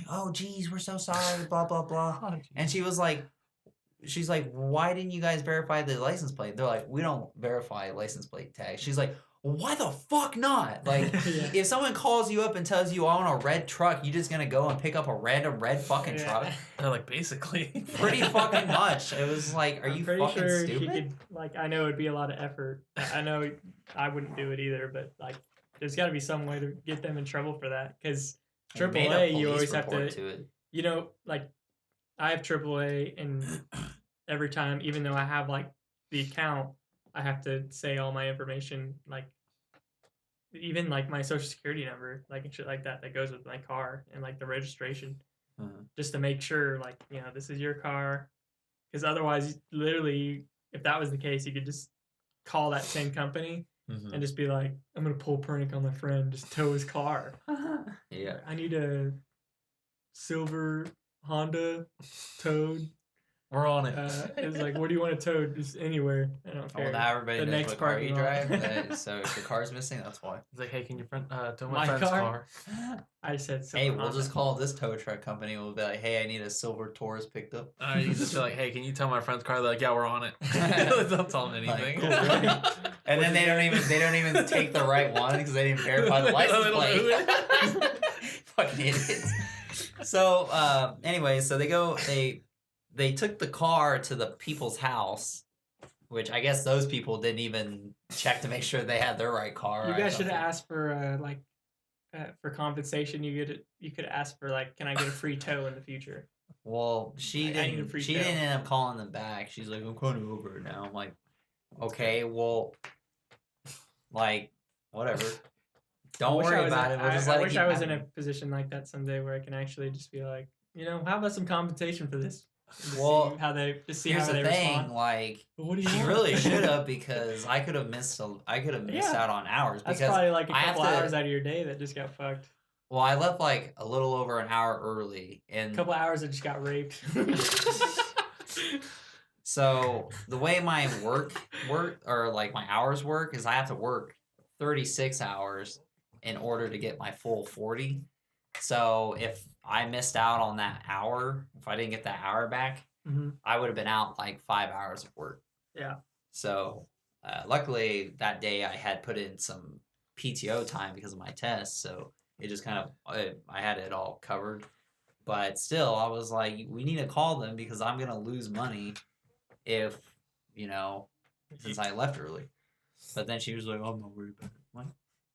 oh, geez, we're so sorry, blah, blah, blah. And she's like, why didn't you guys verify the license plate? They're like, we don't verify license plate tags. She's like, well, why the fuck not? Like, Yeah. if someone calls you up and tells you I want a red truck, you just gonna go and pick up a red fucking Yeah. truck? They're like, basically. Pretty fucking much. It was like, are I'm you pretty fucking sure stupid? she could, like, I know it'd be a lot of effort. I know I wouldn't do it either, but like, there's got to be some way to get them in trouble for that. Because They made a AAA, you police always have report to, it. you know, like, I have AAA, and every time, even though I have like the account, I have to say all my information, like, even like my social security number, like, and shit like that goes with my car, and like the registration, just to make sure, like, you know, this is your car. Because otherwise, literally, if that was the case, you could just call that same company Mhm. and just be like, I'm gonna pull a prank on my friend, just tow his car. Yeah. I need a silver Honda towed. We're on it. It's like, where do you want it towed? Just anywhere. I don't care. Well, now everybody The knows next what car you parking lot. drive. So if your car's missing, that's why. It's like, hey, can your friend tow My my friend's car? car? I said so. Hey, we'll just call this tow truck company. We'll be like, hey, I need a silver Taurus picked up. You just be like, hey, can you tell my friend's car? They're like, yeah, we're on it. Don't tell them Like, anything. cool, right? And then they don't even take the right one because they didn't verify the license plate. Fucking idiots. So anyway, so they took the car to the people's house, which I guess those people didn't even check to make sure they had their right car. You guys should have asked for for compensation. You could ask for like, can I get a free tow in the future? Well, she didn't end up calling them back. She's like, I'm calling over now. I'm like, okay, well, like, whatever. Don't worry about it. We'll just I wish I was in a position like that someday where I can actually just be like, how about some compensation for this? Well, see how they here's the thing, respond. Like, what do you she want? really should have, because I could have missed out on hours. That's because probably like a couple hours out of your day that just got fucked. Well, I left like a little over an hour early, and a couple hours that just got raped. So the way my my hours work is I have to work 36 hours in order to get my full 40. So if I missed out on that hour, if I didn't get that hour back, I would have been out like 5 hours of work. Yeah. So luckily that day I had put in some PTO time because of my test, so it just kind of I had it all covered. But still, I was like, we need to call them because I'm gonna lose money if since I left early. But then she was like, oh, I'm not worried about it. I'm like,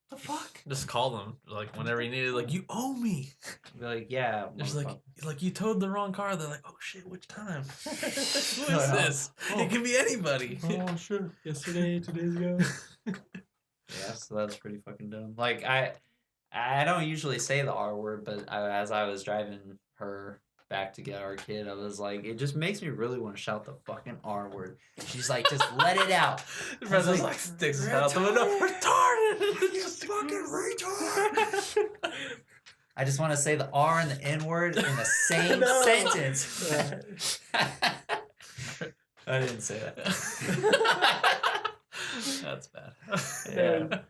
what the fuck? Just call them like whenever you need it. Like, you owe me. Be like, yeah. Just like you towed the wrong car. They're like, oh shit, which time? Who is this? Oh. It can be anybody. Oh sure. Yesterday, 2 days ago. Yeah, so that's pretty fucking dumb. Like I don't usually say the R word, but as I was driving her back to get our kid, I was like, it just makes me really want to shout the fucking R word. She's like, just let it out. Brother's like sticks his head out the window. Retarded! Just fucking retard. I just want to say the R and the N word in the same sentence. I didn't say that. That's bad. Yeah.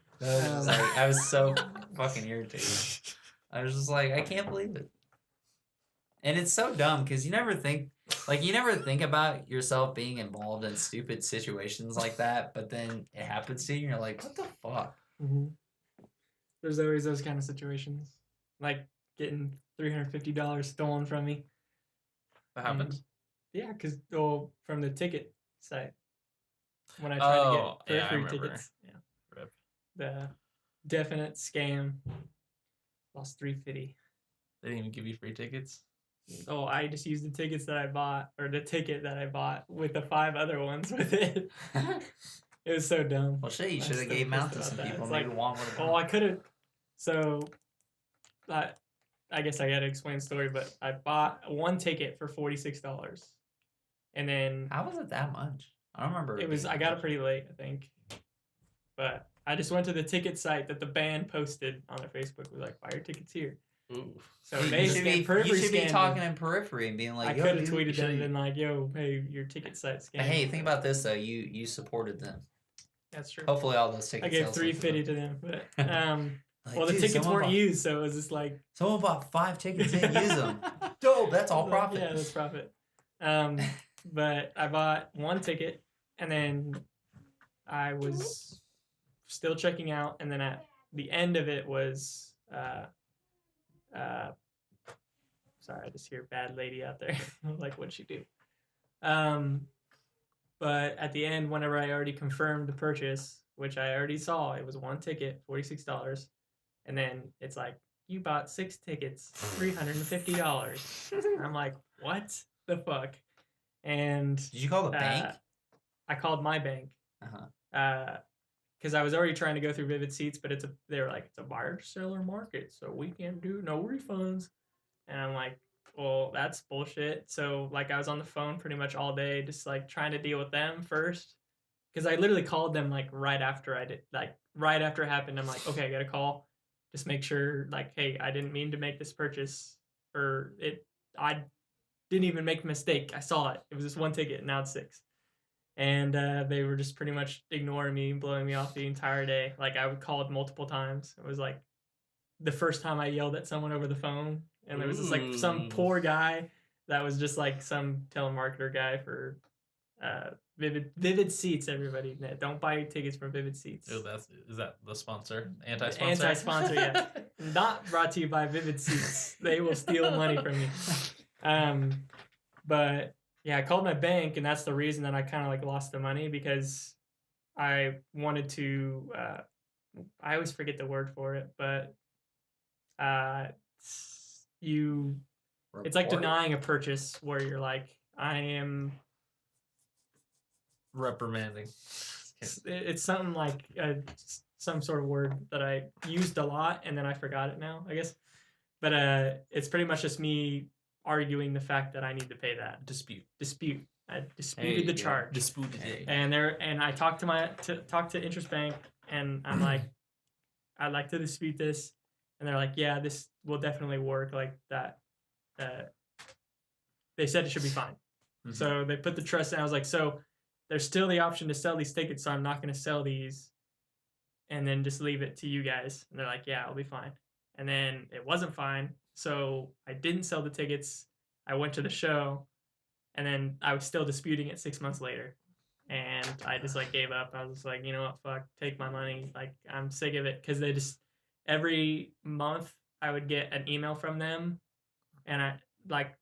I was so fucking irritated. I was just like, I can't believe it. And it's so dumb because you never think about yourself being involved in stupid situations like that, but then it happens to you and you're like, what the fuck? Mm-hmm. There's always those kind of situations. Like getting $350 stolen from me. That happens? Yeah, because from the ticket site. When I tried to get free tickets. Yeah. Rip. The definite scam. Lost $350. They didn't even give you free tickets? Oh, I just used the tickets that I bought, or the ticket that I bought with the 5 other ones with it. It was so dumb. Well, shit, you should have gave them out to some people. Maybe Juan would have. Oh, I could have. So, I guess I got to explain the story, but I bought one ticket for $46. And then. How was it that much? I don't remember. I got it pretty late, I think. But I just went to the ticket site that the band posted on their Facebook. Was like, buy your tickets here. Ooh. So you should be talking in Periphery and being like, I could have tweeted them and been like, yo, hey, your ticket site scanned. Hey, think about this though. You supported them. That's true. Hopefully all those tickets. I gave $350 to them, but like, well, the tickets weren't used, so it was just like someone bought 5 tickets and use them. Dope. That's all profit. Yeah, that's profit. But I bought one ticket and then I was still checking out, and then at the end of it was sorry, I just hear bad lady out there. Like, what'd she do? But at the end, whenever I already confirmed the purchase, which I already saw, it was one ticket, $46, and then it's like, you bought 6 tickets, $350. I'm like, what the fuck? And did you call the bank? I called my bank. Because I was already trying to go through Vivid Seats, but they were like, it's a buyer-seller market, so we can't do no refunds. And I'm like, well, that's bullshit. So, like, I was on the phone pretty much all day, just, like, trying to deal with them first. Because I literally called them, like, right after it happened. I'm like, okay, I got a call. Just make sure, like, hey, I didn't mean to make this purchase. I didn't even make a mistake. I saw it. It was just one ticket, and now it's 6. And they were just pretty much ignoring me, blowing me off the entire day. Like, I would call it multiple times. It was like the first time I yelled at someone over the phone. And there was just like some poor guy that was just like some telemarketer guy for Vivid Seats, everybody. No, don't buy your tickets from Vivid Seats. Ooh, is that the sponsor? Anti-sponsor? Anti-sponsor, yeah. Not brought to you by Vivid Seats. They will steal money from you. But yeah, I called my bank, and that's the reason that I kind of like lost the money, because I wanted to. I always forget the word for it, but it's like Report? denying a purchase, where you're like, I am. Reprimanding. It's something like some sort of word that I used a lot, and then I forgot it now, I guess. But it's pretty much just me arguing the fact that I need to pay that. Dispute. I disputed the charge. Disputed it. And I talked to Interest Bank, and I'm like, I'd like to dispute this, and they're like, yeah, this will definitely work like that. They said it should be fine. Mm-hmm. So they put the trust in. I was like, so there's still the option to sell these tickets, so I'm not going to sell these and then just leave it to you guys. And they're like, yeah, I'll be fine. And then it wasn't fine, so I didn't sell the tickets. I went to the show, and then I was still disputing it 6 months later. And I just like gave up. I was just like, you know what, fuck, take my money. Like, I'm sick of it, because they just, every month I would get an email from them, and I like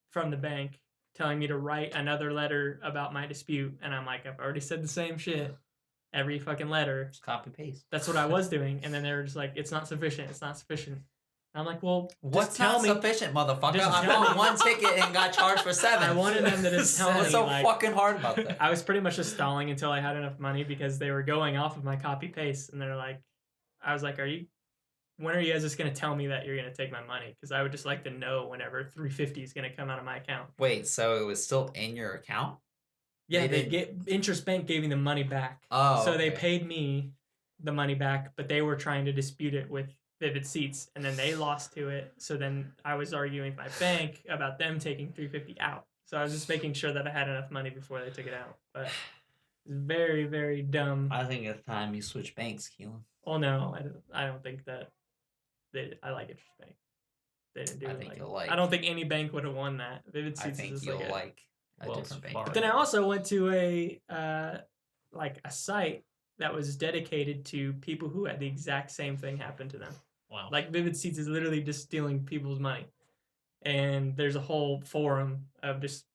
from the bank, telling me to write another letter about my dispute. And I'm like, I've already said the same shit every fucking letter. Just copy paste. That's what I was doing. And then they were just like, it's not sufficient. It's not sufficient. And I'm like, well, What's just tell not me. sufficient, motherfucker? Just I tell bought me. one ticket and got charged for 7. I wanted them to just tell me. What's so like, fucking hard about that? I was pretty much just stalling until I had enough money, because they were going off of my copy paste. And they're like, I was like, when are you guys just going to tell me that you're going to take my money? Because I would just like to know whenever $350 is going to come out of my account. Wait, so it was still in your account? Yeah, They Interest Bank gave me the money back. Oh, so they okay. paid me the money back, but they were trying to dispute it with Vivid Seats, and then they lost to it. So then I was arguing with my bank about them taking $350 out. So I was just making sure that I had enough money before they took it out. But it's very, very dumb. I think it's time you switch banks, Keelan. Oh no, I don't think that. I like Interest Bank. They didn't do I it. think like, you'll like. I don't think any bank would have won that. Vivid I Seats think is just you'll like like a Wells different bank. Fargo. But then I also went to a site that was dedicated to people who had the exact same thing happen to them. Wow. Like, Vivid Seats is literally just stealing people's money, and there's a whole forum of just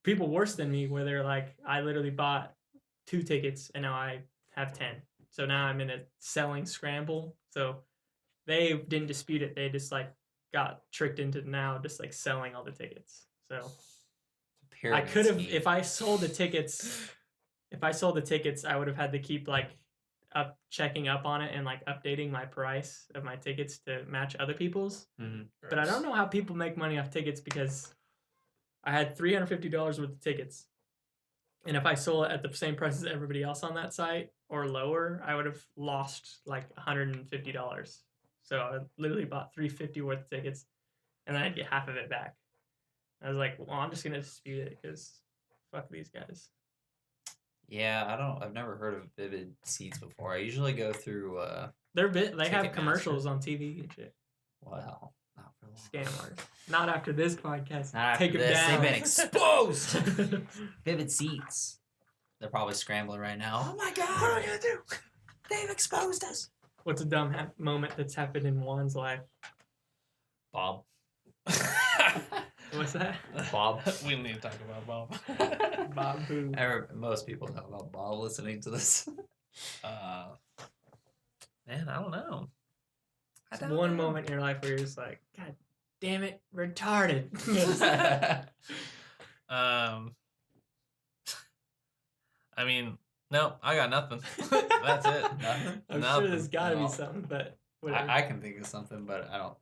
people worse than me, where they're like, I literally bought 2 tickets and now I have 10. So now I'm in a selling scramble. So they didn't dispute it. They just like got tricked into now just like selling all the tickets. So I could have, if I sold the tickets, I would have had to keep like checking up on it and like updating my price of my tickets to match other people's. Mm-hmm. But I don't know how people make money off tickets, because I had $350 worth of tickets. And if I sold it at the same price as everybody else on that site or lower, I would have lost like $150. So I literally bought $350 worth of tickets, and then I'd get half of it back. I was like, well, I'm just gonna dispute it, because fuck these guys. Yeah, I've never heard of Vivid Seats before. I usually go through. They have Ticketmaster. commercials on TV and shit. Well, not for long. Scam artists. Not after this podcast. Not Take after them this. down. They've been exposed. Vivid Seats. They're probably scrambling right now. Oh my god! What are we gonna do? They've exposed us. What's a dumb moment that's happened in Juan's life? Bob. What's that? Bob. We don't need to talk about Bob. Bob who? Most people know about Bob listening to this. Man, I don't know. It's one moment in your life where you're just like, God damn it, retarded. I mean, no, I got nothing. That's it. Nothing? I'm Nothing. sure there's got to No. be something, but whatever. I can think of something, but I don't.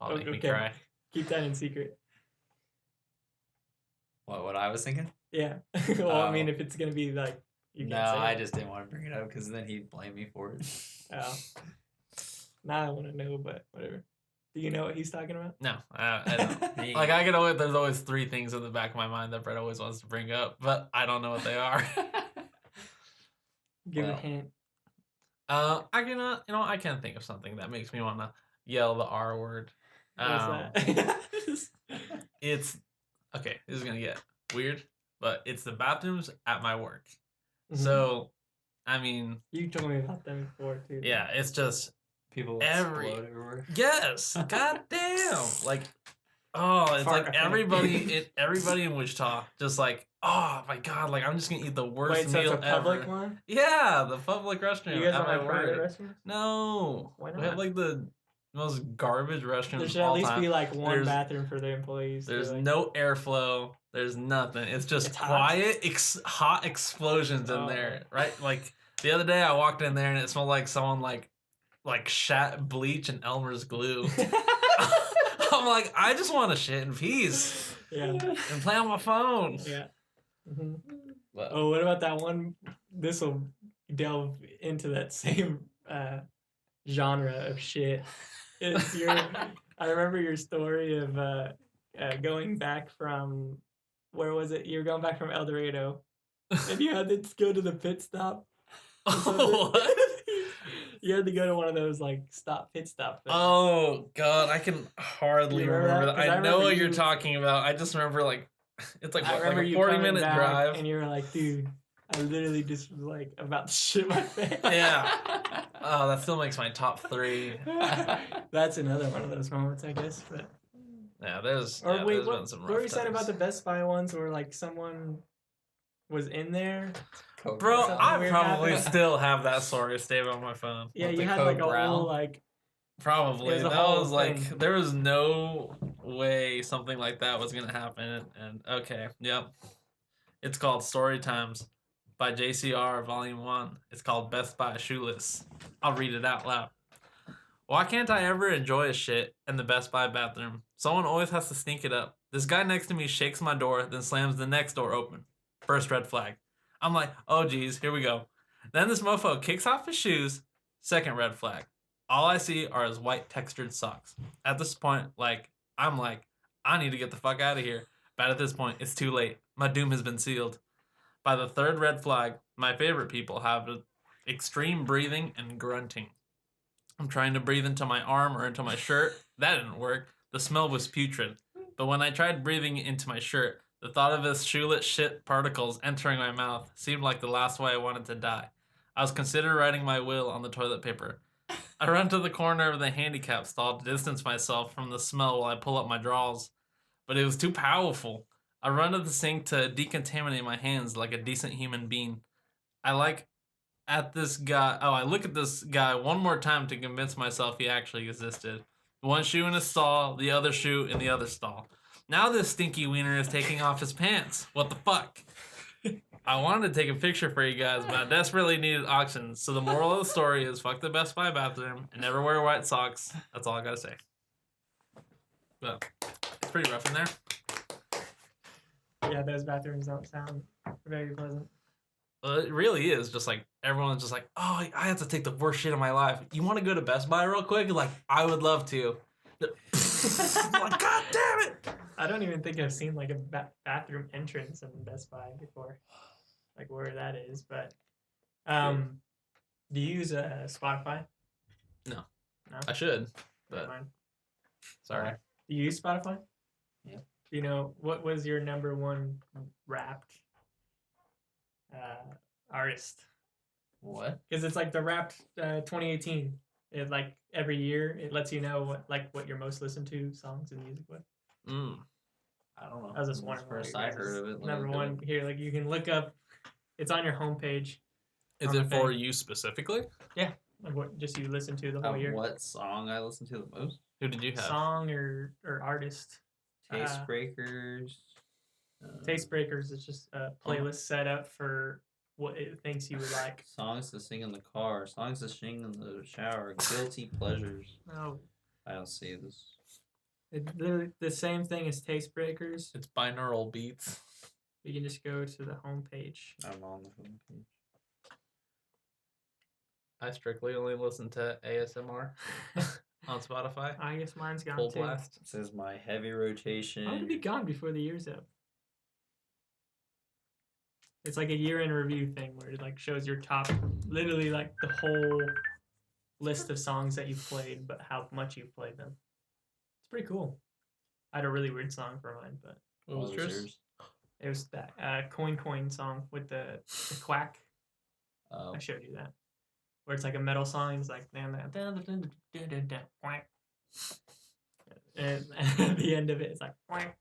I'll make me Okay. cry. Keep that in secret. What I was thinking? Yeah. Well, I mean, Oh. if it's going to be like, you No, can't say I it. just didn't want to bring it up because then he'd blame me for it. Oh. Now I want to know, but whatever. Do you know what he's talking about? No, I don't. He- Like I can always, there's always 3 things in the back of my mind that Brett always wants to bring up, but I don't know what they are. Give a Well. hint. I cannot, I can't think of something that makes me want to yell the R word. What's that? It's Okay, this is gonna get weird, but it's the bathrooms at my work. Mhm. So, I mean, You told me about them before too. yeah, it's just People Every- explode everywhere. yes, goddamn, like, oh, it's Fart like effect. everybody in Wichita, just like, oh my god, like I'm just gonna eat the worst Wait, so meal it's a public ever. one? Yeah, the public restroom. You guys at don't my have private work. restrooms? No, Why we have not? like the most garbage restrooms There of should at all least time. be like one There's- bathroom for the employees. to, There's like, no airflow. There's nothing. It's just It's hot? quiet, hot explosions in Oh, there, okay. right? Like the other day, I walked in there and it smelled like someone like shat bleach and Elmer's glue. I'm like, I just want to shit in peace yeah. and play on my phone. Yeah. hmm But, Oh, what about that one? This will delve into that same genre of shit. I remember your story of going back from, where was it? You were going back from El Dorado, and you had to go to the pit stop. or something. what? You had to go to one of those like pit stop things. Oh god, I can hardly You remember remember that? that. 'Cause I I know remember what you're you- talking about. I just remember like it's like I what, like remember a you 40-minute coming back, drive. and you were like, dude, I literally just was like about to shit my pants. Yeah. Oh, that still makes my top 3. That's another one of those moments, I guess. But Yeah, there's or yeah, wait, there's what been some what rough were you saying about times. the Best Buy ones where like someone was in there? Code Bro, Something I weird probably happened? still have that story saved on my phone. Yeah, What, you the had code like a brown? whole like Probably. It was a That whole was like thing. there was no way something like that was gonna happen. And okay, yep. It's called Story Times by JCR Volume 1. It's called Best Buy Shoeless. I'll read it out loud. Why can't I ever enjoy a shit in the Best Buy bathroom? Someone always has to sneak it up. This guy next to me shakes my door, then slams the next door open. First red flag. I'm like, oh geez, here we go. Then this mofo kicks off his shoes. Second red flag. All I see are his white textured socks. At this point, I'm like, I need to get the fuck out of here. But at this point, it's too late. My doom has been sealed. By the third red flag, my favorite people have extreme breathing and grunting. I'm trying to breathe into my arm or into my shirt. That didn't work. The smell was putrid. But when I tried breathing into my shirt, the thought of his shoeless shit particles entering my mouth seemed like the last way I wanted to die. I was considering writing my will on the toilet paper. I run to the corner of the handicap stall to distance myself from the smell while I pull up my drawers. But it was too powerful. I run to the sink to decontaminate my hands like a decent human being. I look at this guy one more time to convince myself he actually existed. One shoe in his stall, the other shoe in the other stall. Now this stinky wiener is taking off his pants. What the fuck? I wanted to take a picture for you guys, but I desperately needed oxygen. So the moral of the story is fuck the Best Buy bathroom and never wear white socks. That's all I gotta say. But it's pretty rough in there. yeah, those bathrooms don't sound very pleasant. Well, it really is just like everyone's just like, oh, I have to take the worst shit of my life. You want to go to Best Buy real quick? Like, I would love to. Like, God damn it! I don't even think I've seen like a bathroom entrance in Best Buy before, like where that is. But do you use Spotify? No. No. I should, Never but mind. sorry. Do you use Spotify? Yeah. Do you know what was your number one Wrapped artist? What? Because it's like the Wrapped 2018. It like every year it lets you know what your most listened to songs and music was. I don't know. I was just That's wondering. the what first your I guys' heard of it. Number one here, like you can look up. It's on your homepage. Is On it the for thing. you specifically? Like what just you listen to the whole year. What song I listen to the most? Who did you have? Song or artist. Taste Breakers. Taste Breakers is just a playlist set up for what it thinks you would like. Songs to sing in the car. Songs to sing in the shower. Guilty pleasures. Oh, I don't see this. it's the same thing as Taste Breakers. It's binaural beats. You can just go to the homepage. I'm on the homepage. I strictly only listen to ASMR on Spotify. I guess mine's gone Full too. blast. It says my heavy rotation. I'm gonna be gone before the year's up. It's like a year in review thing where it like shows your top, literally like the whole list of songs that you've played, but how much you've played them. It's pretty cool. I had a really weird song for mine, but What was yours? It was that Coin song with the quack. Oh. I showed you that. Where it's like a metal song. It's like quack. And at the end of it, it's like quack.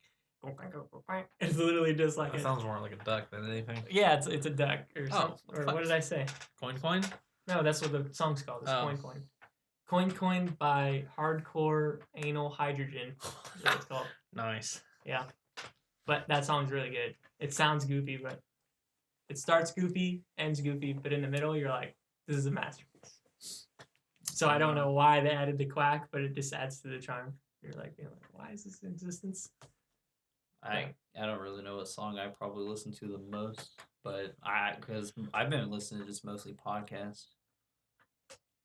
It's literally just like That sounds more like a duck than anything. yeah, it's a duck or something. Or fuck. what did I say? Coin? No, that's what the song's called. It's Oh. Coin by Hardcore Anal Hydrogen. That's what it's called. Nice. Yeah. But that song's really good. It sounds goofy, but it starts goofy, ends goofy, but in the middle you're like, this is a masterpiece. So I don't know why they added the quack, but it just adds to the charm. You're like, why is this in existence? I don't really know what song I probably listen to the most, but because I've been listening to just mostly podcasts.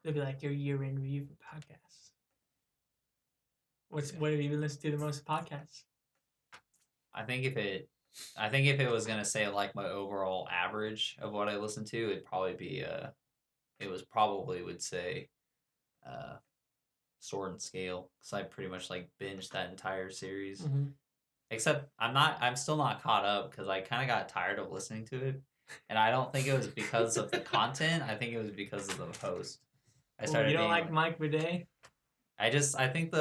They'll be like your year in review for podcasts. What have you been listening to the most podcasts? I think if it was gonna say like my overall average of what I listen to, it'd probably be would say Sword and Scale, because I pretty much like binged that entire series. Mm-hmm. Except I'm still not caught up because I kind of got tired of listening to it, and I don't think it was because of the content. I think it was because of the host. You don't like Mike Bidet? I think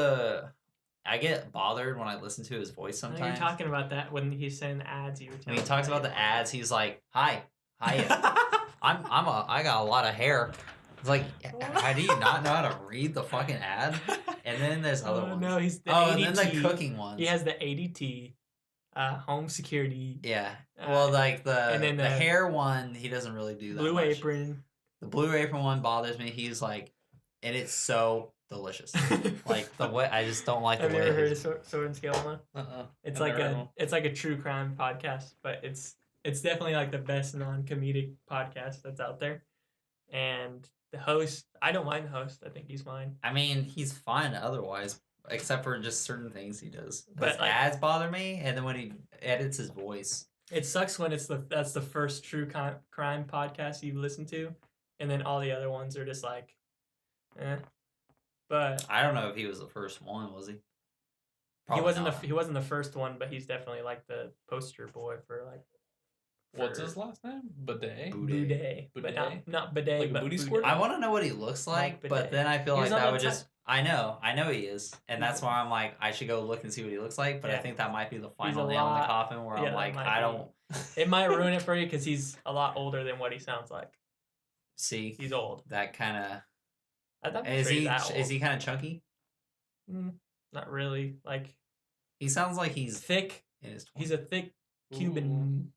I get bothered when I listen to his voice sometimes. No, you're talking about that when he's saying the ads. When he talks about the ads, he's like, "Hi, I got a lot of hair." It's like, how do you not know how to read the fucking ad? And then there's other ones. No, he's the ADT. ADT. And then the cooking ones. He has the ADT, home security. Yeah. Well, like and then the hair one, he doesn't really do that Blue much. Apron. The Blue Apron one bothers me. He's like, and it's so delicious. Like the way I just don't like the way. Have you ever heard of Sword and Scale one? It's I've it's like a true crime podcast, but it's definitely like the best non-comedic podcast that's out there. And the host, I don't mind the host. I think he's fine. I mean, he's fine otherwise, except for just certain things he does. But his ads bother me, and then when he edits his voice, it sucks when that's the first true crime podcast you listen to, and then all the other ones are just like, eh. But I don't know if he was the first one, was he? He wasn't the first one, but he's definitely like the poster boy for like. What's his last name? Bidet? Bidet. But not bidet, like a but booty squirt? I want to know what he looks like, but then I feel like that would just... I know he is. And that's why I'm like, I should go look and see what he looks like, but I think that might be the final nail in the coffin where I'm like, I don't... It might ruin it for you because he's a lot older than what he sounds like. See? He's old. That kind of... Is he kind of chunky? Not really. Like... He sounds like he's... thick. In his 20s. He's a thick Cuban...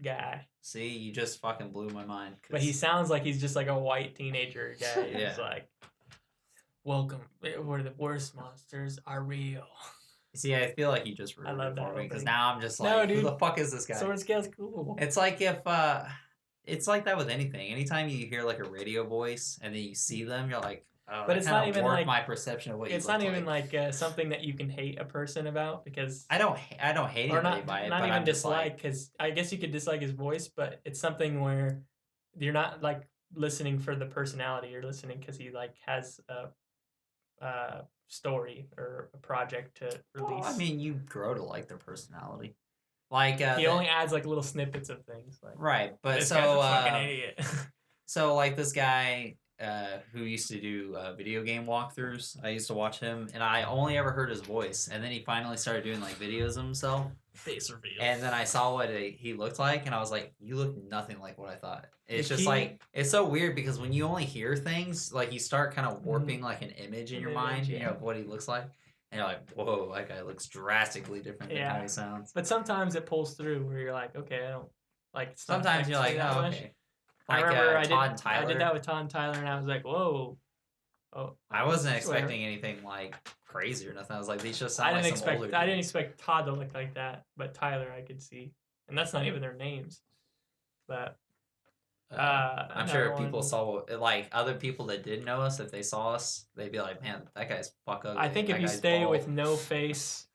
guy. See, you just fucking blew my mind. But he sounds like he's just like a white teenager guy. Yeah. He's like, welcome, where the worst monsters are real. See, I feel like you just ruined it for me because now I'm just like, no, dude, who the fuck is this guy? Sword and Scale's cool. It's like it's like that with anything. Anytime you hear like a radio voice and then you see them, you're like, oh, but it's not even like my perception of what you look like. It's not even like something that you can hate a person about because I don't hate anybody by it. Not but even dislike because I guess you could dislike his voice, but it's something where you're not like listening for the personality. You're listening because he like has a story or a project to release. Well, I mean, you grow to like their personality. Like he only adds like little snippets of things. Like, right, but this guy's a fucking idiot. So like this guy. Who used to do video game walkthroughs. I used to watch him, and I only ever heard his voice. And then he finally started doing like videos of himself. Face reveal. And then I saw what he looked like, and I was like, "You look nothing like what I thought." It's just like it's so weird because when you only hear things, like you start kind of warping like an image in your mind, you know, of what he looks like, and you're like, "Whoa, that guy looks drastically different than how he sounds." But sometimes it pulls through where you're like, "Okay, I don't like." Sometimes you're like, "Oh, okay." Like, I remember I did that with Todd and Tyler, and I was like, "Whoa!" Oh, I wasn't expecting anything like crazy or nothing. I was like, these just sound like some older dudes. I didn't expect Todd to look like that, but Tyler I could see, and that's not even their names. But I'm sure if people saw like other people that did know us, if they saw us, they'd be like, "Man, that guy's fuck ugly." I think if you stay with no face,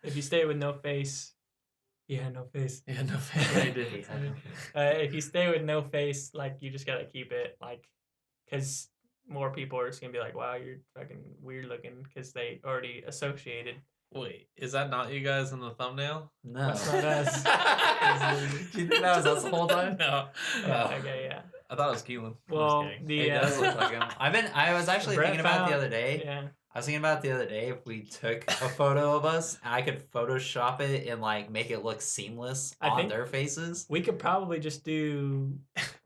yeah, no face. Yeah, no face. If you stay with no face, like you just gotta keep it, like, because more people are just gonna be like, "Wow, you're fucking weird looking," because they already associated Wait, is that not you guys in the thumbnail? No. That's not us. Do you think that was us the whole time? No. Yeah, okay, yeah. I thought it was Keelan. Well, It does look like him. I was actually Brett thinking about it the found- other day. Yeah. I was thinking about it the other day if we took a photo of us and I could Photoshop it and like make it look seamless I on think- their faces. We could probably just do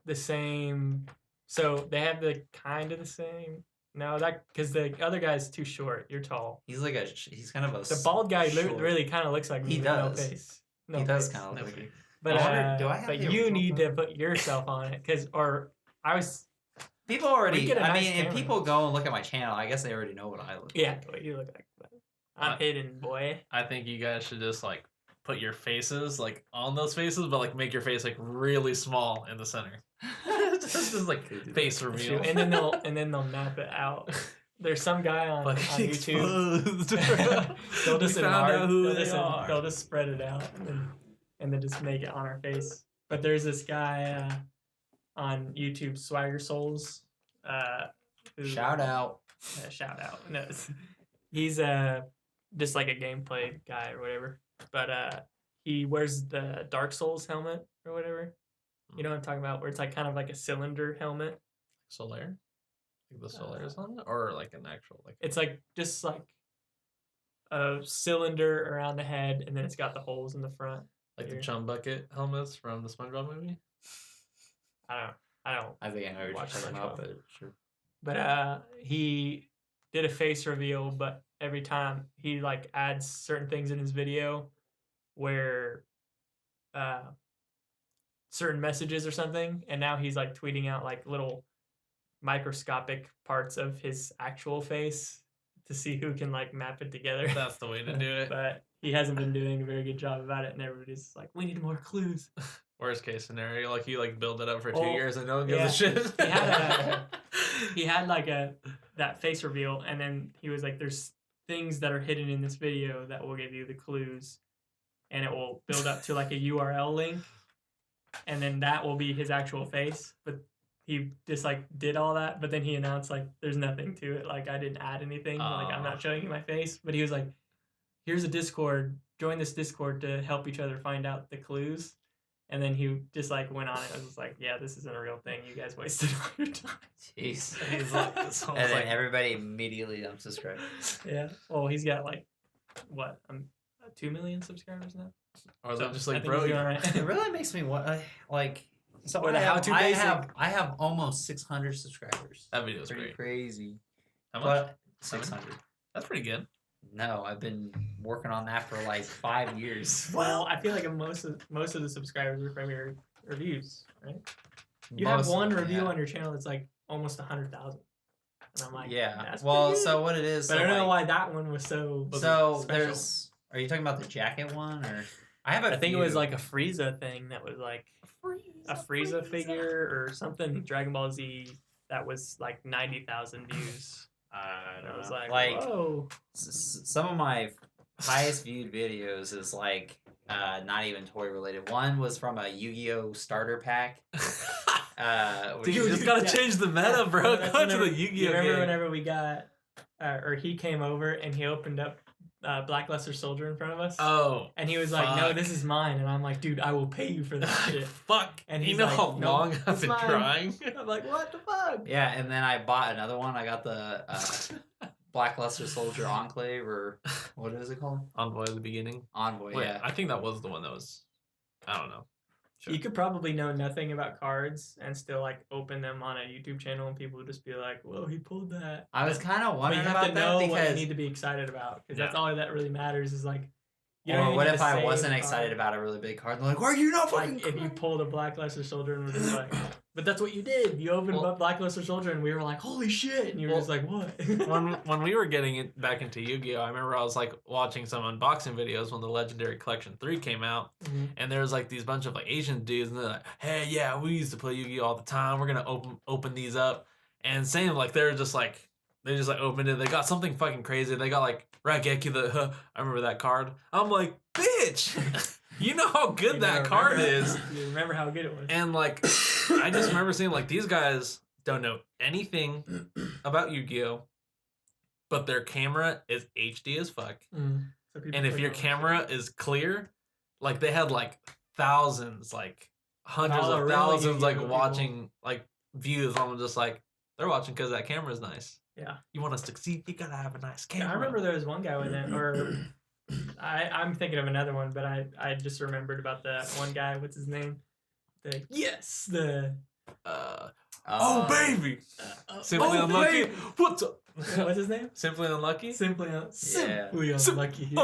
the same. So they have the kind of the same. No, that because the other guy's too short. You're tall. He's like he's kind of a. The bald guy short- really kind of looks like me He with no does. face. No He does face. kind of No look like. face. But I wonder, do I have but the you original need photo? to put yourself on it People We already. get a I nice mean, if camera. people go and look at my channel, I guess they already know what I look yeah, like. what you look like. But I'm hidden, boy. I think you guys should just like put your faces like on those faces, but like make your face like really small in the center. just like face reveal. And then they'll map it out. There's some guy on Fucking YouTube. exposed. They'll just We found out who they'll they just, are. they'll just spread it out and then just make it on our face. But there's this guy on YouTube, Swagger Souls. Who, Shout out. shout out. No, he's just like a gameplay guy or whatever. But he wears the Dark Souls helmet or whatever. You know what I'm talking about? Where it's like kind of like a cylinder helmet. Solaire? Like the Solaire's on it? Or like an actual like It's like just like a cylinder around the head, and then it's got the holes in the front. like the here. chum bucket helmets from the SpongeBob movie? I don't. I think I know what you're Watch talking about, SpongeBob. but sure. But he did a face reveal, but every time he like adds certain things in his video where certain messages or something, and now he's like tweeting out like little microscopic parts of his actual face to see who can like map it together. That's the way to do it. But he hasn't been doing a very good job about it, and everybody's like, "We need more clues." Worst case scenario, like you like build it up for 2 Oh, years and no one gives yeah. a shit. He had like that face reveal, and then he was like, "There's things that are hidden in this video that will give you the clues, and it will build up to like a URL link, and then that will be his actual face." But he just like did all that, but then he announced like, "There's nothing to it. Like I didn't add anything. Like I'm not showing you my face." But he was like, "Here's a Discord. Join this Discord to help each other find out the clues." And then he just like went on it. I was like, "Yeah, this isn't a real thing. You guys wasted all your time." Jeez. He's like, this And almost then like everybody immediately unsubscribed. Yeah. Well, he's got like what? 2 million subscribers now. or So, they're just I like, think bro, he's you- doing all right. It really makes me like. So Or the I have, how-to I basic. have almost 600 subscribers. that video's Pretty great. crazy. How much? But 600. That's pretty good. No, I've been working on that for like 5 years. Well, I feel like most of the subscribers are from your reviews, right? You have Most one of them, review yeah. on your channel that's like almost 100,000, and I'm like, Yeah. that's Well, pretty good. so what it is? But so I don't know like- why that one was so. So special. there's. Are you talking about the jacket one, or I have a I think it was few. like a Frieza thing that was like a Frieza figure or something Dragon Ball Z that was like 90,000 views. I And don't I was know. like, whoa. Some of my highest viewed videos is like not even toy related. One was from a Yu-Gi-Oh starter pack. Which Dude, you is- just gotta change the meta, bro. That's Go to whenever- the Yu-Gi-Oh You remember game. whenever we got, or he came over and he opened up Blackluster Soldier in front of us? Oh, And he was like, "No, fuck. this is mine." And I'm like, "Dude, I will pay you for that shit." fuck. And you he's know like, how "Nope, long I've that's been mine." trying? I'm like, "What the fuck?" Yeah, and then I bought another one. I got the Blackluster Soldier Enclave, or what is it called? Envoy of the beginning. Envoy. Wait, Yeah. I think that was the one that was. I don't know. Sure. You could probably know nothing about cards and still like open them on a YouTube channel, and people would just be like, "Whoa, he pulled that." I was kind of But you wondering have about to that know what you because. need to be excited about, because that's Yeah. all that really matters. Is like, you Or don't what even if need to I save wasn't the excited card. about a really big card? They're like, "Why are you not fucking?" Like if you pulled a Blackluster Soldier and were just like, but that's what you did. You opened Well- up Blackluster Soldier and we were like, "Holy shit!" And you were Well, just like, "What?" when we were getting it back into Yu-Gi-Oh, I remember I was like watching some unboxing videos when the Legendary Collection 3 came out, Mhm. and there was like these bunch of like Asian dudes, and they're like, "Hey, yeah, we used to play Yu-Gi-Oh all the time. We're gonna open these up," and same like they're just like they just like opened it. They got something fucking crazy. They got like Raigeki the I remember that card. I'm like, bitch, you know how good You that never card remember- is. You remember how good it was? And like, I just remember seeing like these guys don't know anything about Yu-Gi-Oh, but their camera is HD as fuck. Mm. So people and if click your on that camera is clear, like they had like thousands, like hundreds all the of real thousands, like Yu-Gi-Oh people. watching like views on them, just like they're watching because that camera is nice. shit. Yeah. You want us to succeed, you gotta have a nice Yeah, camera. I remember there was one guy with it, or I'm thinking of another one, but I just remembered about the one guy. What's his name? The Oh baby, Simply oh, Unlucky. baby. What's up? What's his name? Simply Unlucky. Simply Yeah. Unlucky.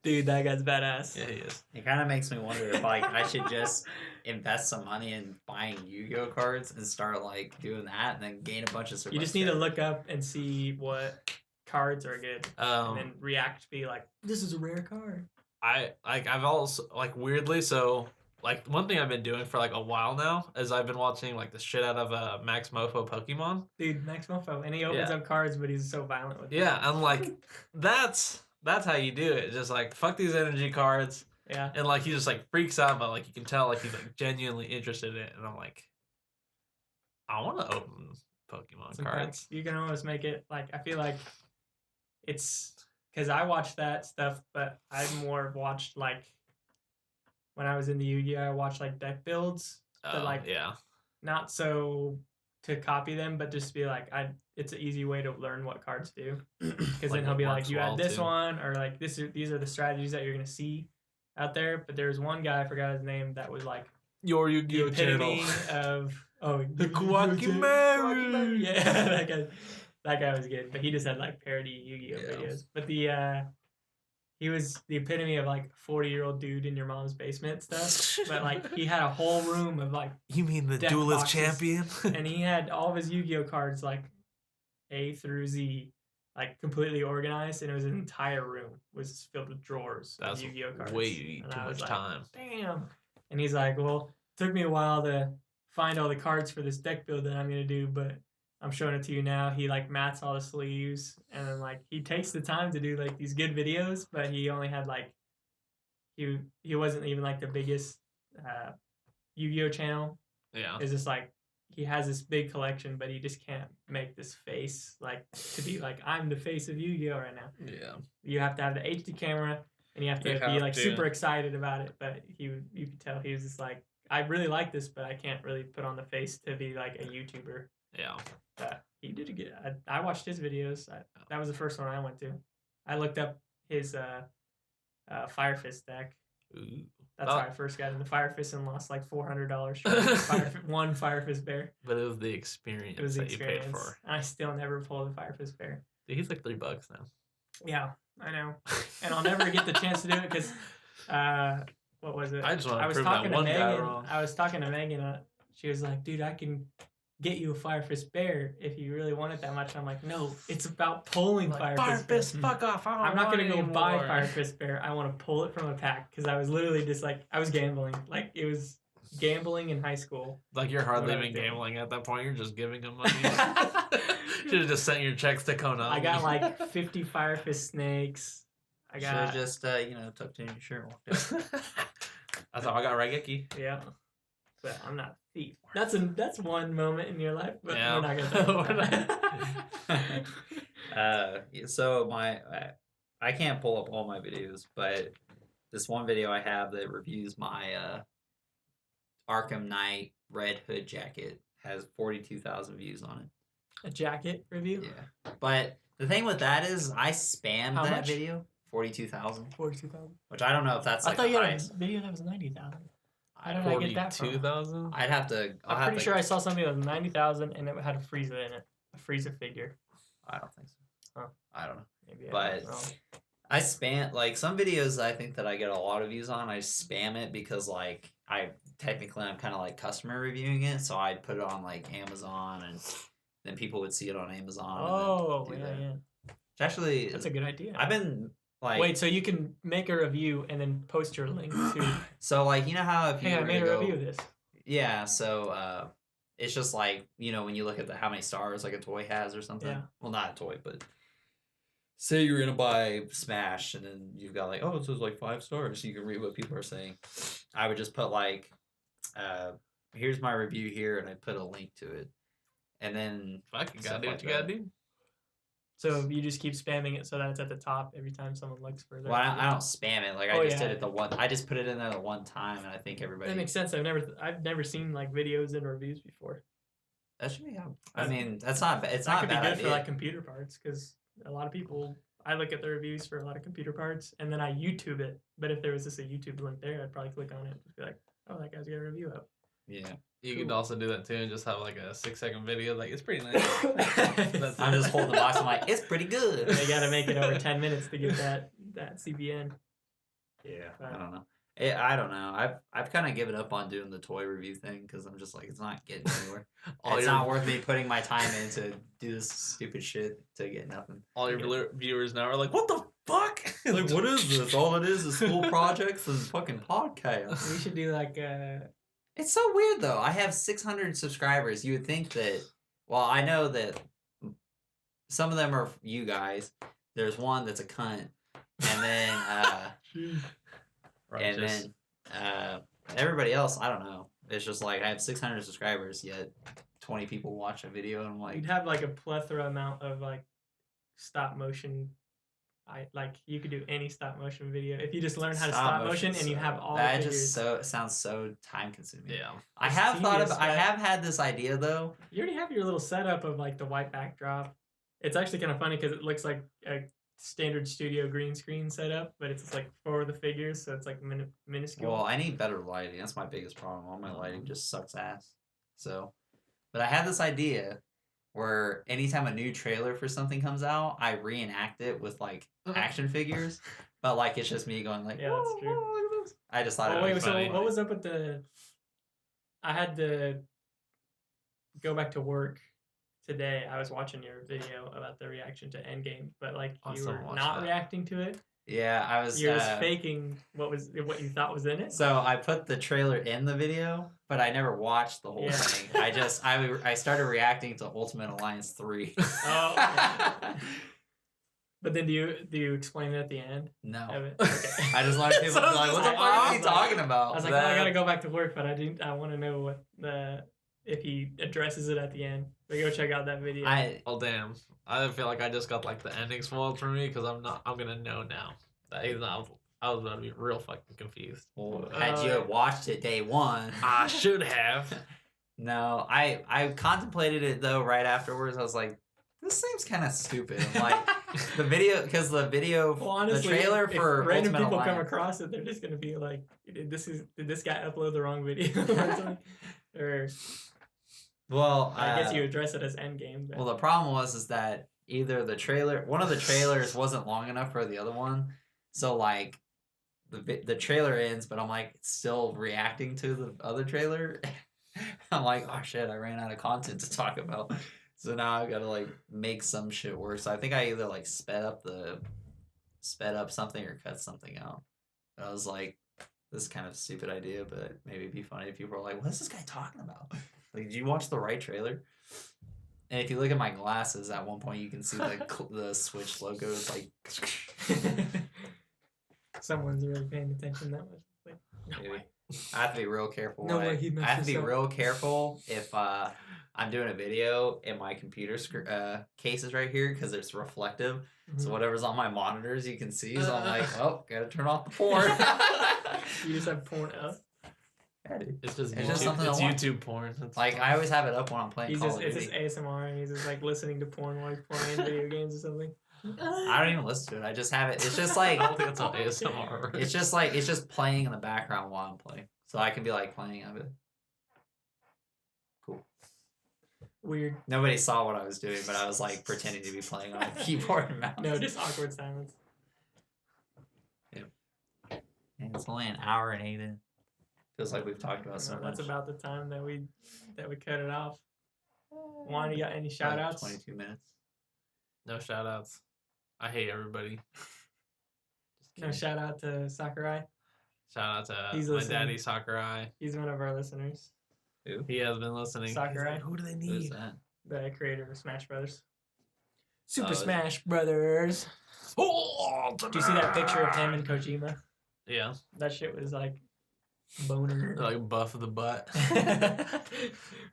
Dude, that guy's badass. Yeah, he is. It kind of makes me wonder if like I should just invest some money in buying Yu-Gi-Oh cards and start like doing that and then gain a bunch of. You just need to look up and see what cards are good, and then react. Be like, this is a rare card. I've also like weirdly so like one thing I've been doing for like a while now is I've been watching like the shit out of Max Mofo Pokemon. Dude, Max Mofo, and he opens Yeah. up cards, but he's so violent with it. Yeah, I'm like that's how you do it. Just like fuck these energy cards, Yeah. and like he just like freaks out, but like you can tell like he's like genuinely interested in it, and I'm like, I want to open Pokemon Sometimes cards. you can almost make it like I feel like it's because I watched that stuff, but I more watched like when I was in the Yu-Gi-Oh, I watched like deck builds, but like Yeah, not so to copy them, but just be like it's an easy way to learn what cards do. Because Like then he'll what be like, works you well, add this too. one, or like these are the strategies that you're gonna see out there. But there was one guy, I forgot his name, that was like your the Yu-Gi-Oh epitome channel. of The Yu-Gi-Oh! Quackimary. Yeah, that guy was good, but he just had like parody Yu-Gi-Oh Yeah. videos. But he was the epitome of like 40-year-old dude in your mom's basement stuff. But like he had a whole room of like, You mean the Deck duelist boxes. champion? and he had all of his Yu-Gi-Oh cards like A through Z, like completely organized, and it was an entire room was filled with drawers That's of Yu-Gi-Oh cards. way And too I was much like, time. Damn. And he's like, well, it took me a while to find all the cards for this deck build that I'm gonna do, but I'm showing it to you now. He like mats all the sleeves, and then like he takes the time to do like these good videos, but he only had like he wasn't even like the biggest Yu-Gi-Oh channel. Yeah. It's just like he has this big collection, but he just can't make this face like to be like I'm the face of Yu-Gi-Oh right now. Yeah. You have to have the HD camera, and you have to You be have like to. super excited about it. But you could tell he was just like, I really like this, but I can't really put on the face to be like a YouTuber. Yeah. He did a good. I watched his videos. That was the first one I went to. I looked up his Fire Fist deck. Ooh. That's Oh. how I first got into Fire Fist and lost like $400 for one Fire Fist bear. But it was the experience It was the that you paid experience. for. And I still never pulled a Fire Fist bear. Dude, he's like $3 now. Yeah, I know. And I'll never get the chance to do it because, what was it? I just want to was prove talking that one to guy Megan. wrong. I was talking to Megan. She was like, dude, I can get you a Fire Fist bear if you really want it that much. I'm like, no, it's about pulling Like, Fire Fist bear. fuck off. I don't I'm not want gonna go anymore. buy Fire Fist bear. I want to pull it from a pack because I was literally just like I was gambling. Like it was gambling in high school. Like you're hardly What I even did. gambling at that point. You're just giving him money. Should have just sent your checks to Konami. I got like 50 Fire Fist snakes. I Should have got just tucked in your shirt and walked out. That's how I got Raigeki. Yeah, but I'm not a thief. That's one moment in your life, but Yeah. we're not gonna talk about that. So I can't pull up all my videos, but this one video I have that reviews my Arkham Knight Red Hood jacket has 42,000 views on it. A jacket review. Yeah, but the thing with that is I spammed How that much? video 42,000, 42,000. which I don't know if that's like I thought the you had highest. a video that was 90,000. I How don't. did I get that from? 42,000? I'd have to. I'm pretty sure I saw something that was 90,000 and it had a Frieza in it, a Frieza figure. I don't think so. Huh. I don't know. Maybe. But- I don't know. I spam like some videos I think that I get a lot of views on. I spam it because like I'm kind of like customer reviewing it, so I'd put it on like Amazon, and then people would see it on Amazon. Oh, and yeah, then do that. yeah. Which actually, That's a good idea. I've been like Wait, so you can make a review and then post your link to. so like you know how if you Hey, I were made to a go, review of this. yeah, so it's just like when you look at how many stars like a toy has or something. Yeah. Well, not a toy, but say you're gonna buy Smash, and then you've got like, oh, it says like 5 stars, so you can read what people are saying. I would just put like, here's my review here, and I put a link to it, and then Fuck, you Stuff gotta do like what you gotta that. do. So you just keep spamming it so that it's at the top every time someone looks for their Well, I video. don't spam it. Like Oh, I just yeah. did it the one. I just put it in there the one time, and I think everybody. That makes sense. I've never seen like videos and reviews before. That should be how. I mean, that's not. It's That not a could be bad good idea. for like computer parts because a lot of people. I look at the reviews for a lot of computer parts and then I YouTube it. But if there was just a YouTube link there, I'd probably click on it and just be like, "Oh, that guy's got a review up." Yeah. You could also do that too and just have like a 6-second video. Like it's pretty nice. That's I'm it. just holding the box. I'm like, it's pretty good. They got to make it over 10 minutes to get that CBN. Yeah, I don't know. I don't know. I've kind of given up on doing the toy review thing because I'm just like, it's not getting anywhere. It's not worth me putting my time in to do this stupid shit to get nothing. All your viewers now are like, what the fuck? Like, what is this? All it is school projects and fucking podcasts. We should do like It's so weird though. I have 600 subscribers. You would think that. Well, I know that some of them are you guys. There's one that's a cunt, and then and then everybody else. I don't know. It's just like I have 600 subscribers, yet 20 people watch a video, and I'm like, you'd have like a plethora amount of like stop motion. You could do any stop motion video if you just learn how to stop motion and you have all that the just figures. sounds so time consuming. Yeah. I It's have thought of. tedious, I but- have had this idea though. You already have your little setup of like the white backdrop. It's actually kind of funny because it looks like a standard studio green screen setup, but it's just like for the figures, so it's like minuscule. Well, I need better lighting. That's my biggest problem. All my lighting just sucks ass. So, but I had this idea where anytime a new trailer for something comes out, I reenact it with like action figures, but like it's just me going like, Yeah, that's "Whoa, true. whoa, look at this." I just thought Oh, it would wait, be so funny. what was up with the? I had to go back to work today. I was watching your video about the reaction to Endgame, but like I you still were watched not that. reacting to it. Yeah, I was. You were just faking what you thought was in it. So I put the trailer in the video, but I never watched the whole Yeah. thing. I started reacting to Ultimate Alliance 3. Oh, okay. But then do you explain it at the end No. of it? Okay. I just wanted people to be like, what the fuck is he talking I about? was like, I gotta go back to work, but I want to know what if he addresses it at the end. So go check out that video. Oh damn! I feel like I just got like the ending spoiled for me because I'm gonna know now. That he's not. I was about to be real fucking confused. Well, had you watched it day one, I should have. No, I contemplated it though right afterwards. I was like, this seems kind of stupid. I'm like the video because the video, Well, honestly, the trailer if for random Ultimate people come Alliance. across it, they're just gonna be like, did this guy upload the wrong video or something? Or Well, I guess you address it as Endgame. But well, the problem was that either one of the trailers wasn't long enough for the other one, so like the trailer ends, but I'm like still reacting to the other trailer. I'm like, oh shit, I ran out of content to talk about. So now I've got to like make some shit work. So I think I either like sped up something or cut something out. But I was like, this is kind of a stupid idea, but maybe it'd be funny if people were like, what is this guy talking about? Like, did you watch the right trailer? And if you look at my glasses, at one point you can see the Switch logo. It's like, someone's really paying attention that much. Like, maybe. I have to be real careful. No way he I have to messed be this up. real careful if I'm doing a video and my computer case is right here because it's reflective. So whatever's on my monitors you can see. So I'm like, oh, gotta turn off the porn. You just have porn up. Yeah, dude. It's just It's YouTube, just something it's I want. YouTube porn. It's Like I always have it up when I'm playing Call of It's Duty. just ASMR and he's just like listening to porn while he's playing video games or something. I don't even listen to it. I just have it. It's just like I don't think it's on ASMR. it's just playing in the background while I'm playing. So I can be like playing of it. Cool. Weird. Nobody saw what I was doing, but I was like pretending to be playing on a keyboard and mouse. No, just awkward silence. And it's only an hour and 8 in. Feels like we've talked about so Well, much. that's about the time that we cut it off. Juan, you got any shout outs? 22 minutes. No shout outs. I hate everybody. No shout out to Sakurai. Shout out to He's my listening. daddy Sakurai. He's one of our listeners. He has been listening. Sakurai. Who do they Who's need? that? The creator of Smash Brothers. Super Smash Brothers. Oh, Do you see that picture of him and Kojima? Yeah, That shit was like boner. like buff of the butt.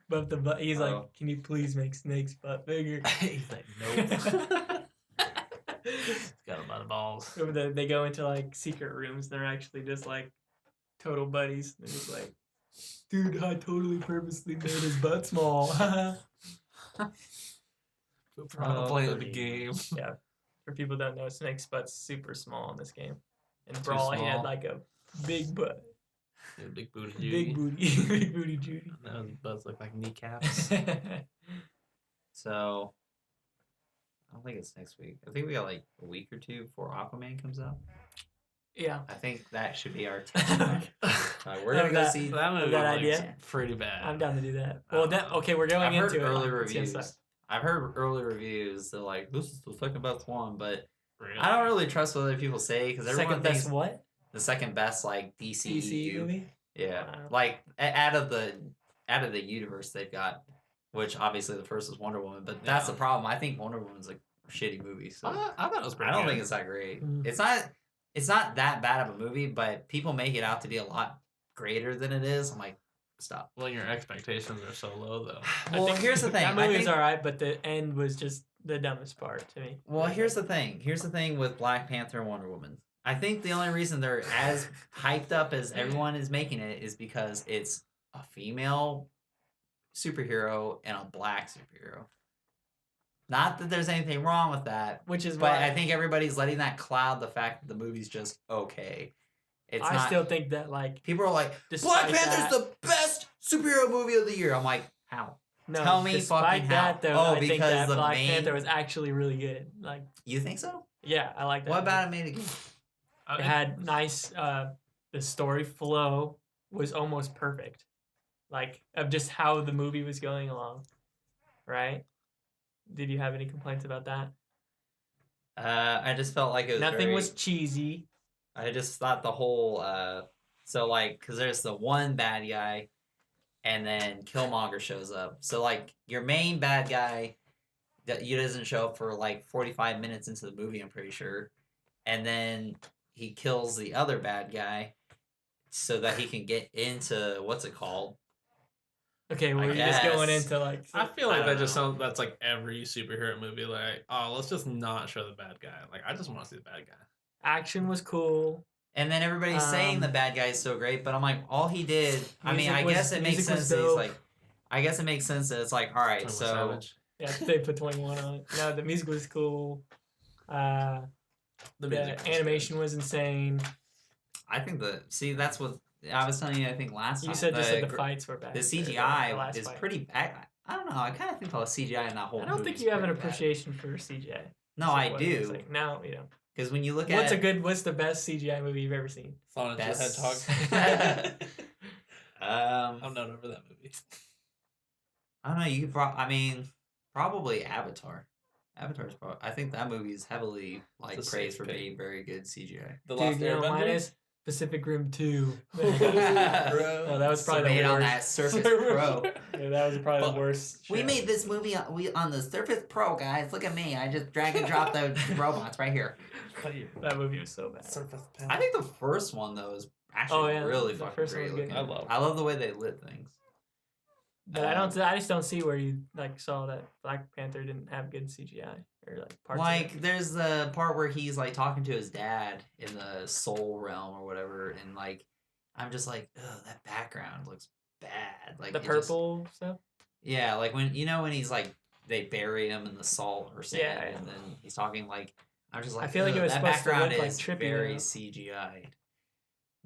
But he's Oh. like, can you please make Snake's butt bigger? He's like, nope. Got him by the balls. They go into like secret rooms. They're actually just like total buddies. They're just like, dude, I totally purposely made his butt small. Proud to play the funny. game. Yeah. For people who don't know, Snake's butt's super small in this game. In Brawl, he had small. like a big butt. Yeah, big booty Judy. Big booty. Big booty Judy. No, his butts look like kneecaps. So I don't think it's next week. I think we got like a week or two before Aquaman comes out. Yeah. I think that should be our test. We're gonna Of go that- see. That movie that looks idea? pretty bad. I'm down to do that. I Well, don't know. okay, we're going I've heard into early it. It's gonna reviews. suck. I've heard early reviews. They're like, "This is the second best one," but Really? I don't really trust what other people say because everyone Second thinks best what? the second best like DCEU. DC movie? Yeah, Wow. like out of the universe they've got, which obviously the first is Wonder Woman, but that's the Yeah. problem. I think Wonder Woman's a shitty movie, so I thought it was pretty I don't good. think it's that great. Mm. It's not that bad of a movie, but people make it out to be a lot greater than it is. I'm like, stop. Well, your expectations are so low, though. Well, here's the thing. That I movie was think- alright, but the end was just the dumbest part to me. Well, here's the thing. Here's the thing with Black Panther and Wonder Woman. I think the only reason they're as hyped up as everyone is making it is because it's a female superhero and a black superhero. Not that there's anything wrong with that, Which is but why I think everybody's letting that cloud the fact that the movie's just okay. It's I not. still think that like People are like, despite Black Panther's that- the best superhero movie of the year. I'm like, how? no, tell me despite fucking that how. though, Oh, I think because that the Black main- Panther was actually really good. Like You think so? yeah, I like that. What movie. about it made it good? It had nice the story flow was almost perfect. Like of just how the movie was going along. Right? Did you have any complaints about that? I just felt like it was Nothing very- was cheesy. I just thought the whole so like because there's the one bad guy, and then Killmonger shows up. So like your main bad guy, that he doesn't show up for like 45 minutes into the movie. I'm pretty sure, and then he kills the other bad guy, so that he can get into what's it called? Okay, well, I you're just going guess. into like I feel I like don't that just know. sounds. That's like every superhero movie. Like, oh, let's just not show the bad guy. Like, I just want to see the bad guy. action was cool. And then everybody's saying the Um, bad guy is so great, but I'm like, all he did. I mean, I guess it makes music was sense that he's dope. like. I guess it makes sense that it's like, all right, 21 so Savage. Yeah, they put 21 on it. No, the music was cool. The The music was animation was insane. I think that's what I was telling you. I think last You time said just that the gr- fights were bad. the or CGI last is fight. pretty. I don't know. I kind of think the CGI in that whole. I don't movie think is you have an pretty bad. appreciation for CGI. No, So I what it was do. like. No, you don't. Because when you look What's at what's the best CGI movie you've ever seen? Sonic the Best- Hedgehog. I'm not over that movie. I don't know. You could probably Avatar. Avatar's probably. I think that movie is heavily like It's a praised safe for pick. being very good CGI. The Dude, Lost you know what mine Airbender? is? Pacific Rim 2. Bro. Oh, that was So probably made the on worst. that Surface Pro. Yeah, that was probably Fuck. the worst. We shit. made this movie on the Surface Pro, guys. Look at me. I just drag and drop the robots right here. That movie was so bad. Surface Pen. I think the first one though is actually really the fucking first one great was good. looking. I I love the way they lit things. But I just don't see where you like saw that Black Panther didn't have good CGI or like parts. of Like it. there's the part where he's like talking to his dad in the soul realm or whatever, and like I'm just like, ugh, that background looks bad. Like the it just- purple stuff. yeah, like when when he's like they bury him in the salt or sand, Yeah, yeah. and then he's talking like I'm just like I feel like it "Ugh, was that supposed to background look like is trippy, very though. CGI.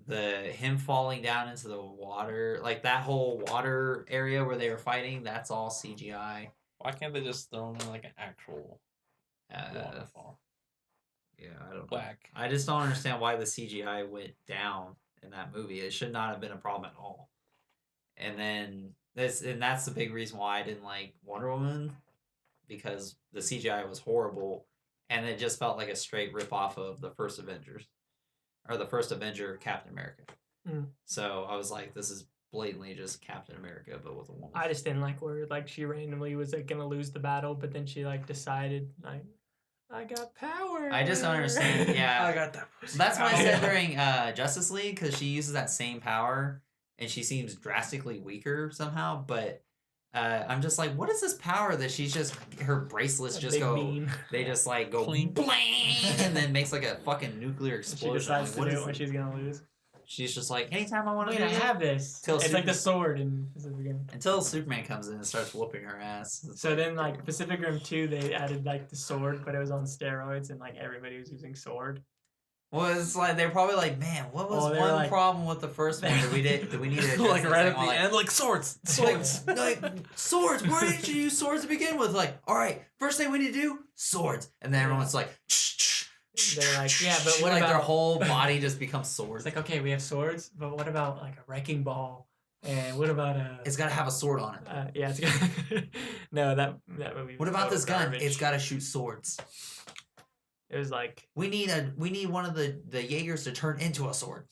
Him falling down into the water, like that whole water area where they were fighting, that's all CGI. Why can't they just throw him in like an actual waterfall? Yeah, I don't know. Black. I just don't understand why the CGI went down in that movie. It should not have been a problem at all. And then that's the big reason why I didn't like Wonder Woman, because the CGI was horrible, and it just felt like a straight rip off of the first Avengers, or the first Avenger, Captain America. Mm. So I was like, this is blatantly just Captain America, but with a woman. I just didn't like where like she randomly was like gonna lose the battle, but then she like decided like I got power. I just don't understand. Yeah, I got that. that's what I Yeah. said during Justice League, because she uses that same power and she seems drastically weaker somehow. But I'm just like, what is this power that she's just her bracelets A just big go? beam. They just like go Clink. blang, and then makes like a fucking nuclear She explosion. decides Like, to what do is it when it? she's gonna lose. She's just like, anytime I want to Wait, do I it. have this. Till It's like the Super- sword in Pacific Rim. Until Superman comes in and starts whooping her ass. It's So then, like Pacific Rim 2, they added like the sword, but it was on steroids, and like everybody was using sword. well, it's like they're probably like, man, what was they were one like- problem with the first one that we did? That we needed to like address right this at thing? the Like, end, like swords. Swords. like swords. Why didn't you use swords to begin with? Like, all right, first thing we need to do, swords. And then everyone's like, They're like, yeah, but what like their about- whole body just becomes swords. It's like, okay, we have swords, but what about like a wrecking ball? And what about a? It's gotta have a sword on it. Yeah, it's got. No, that movie. What was about total this gun? garbage. It's gotta shoot swords. It was like We need one of the Jaegers to turn into a sword.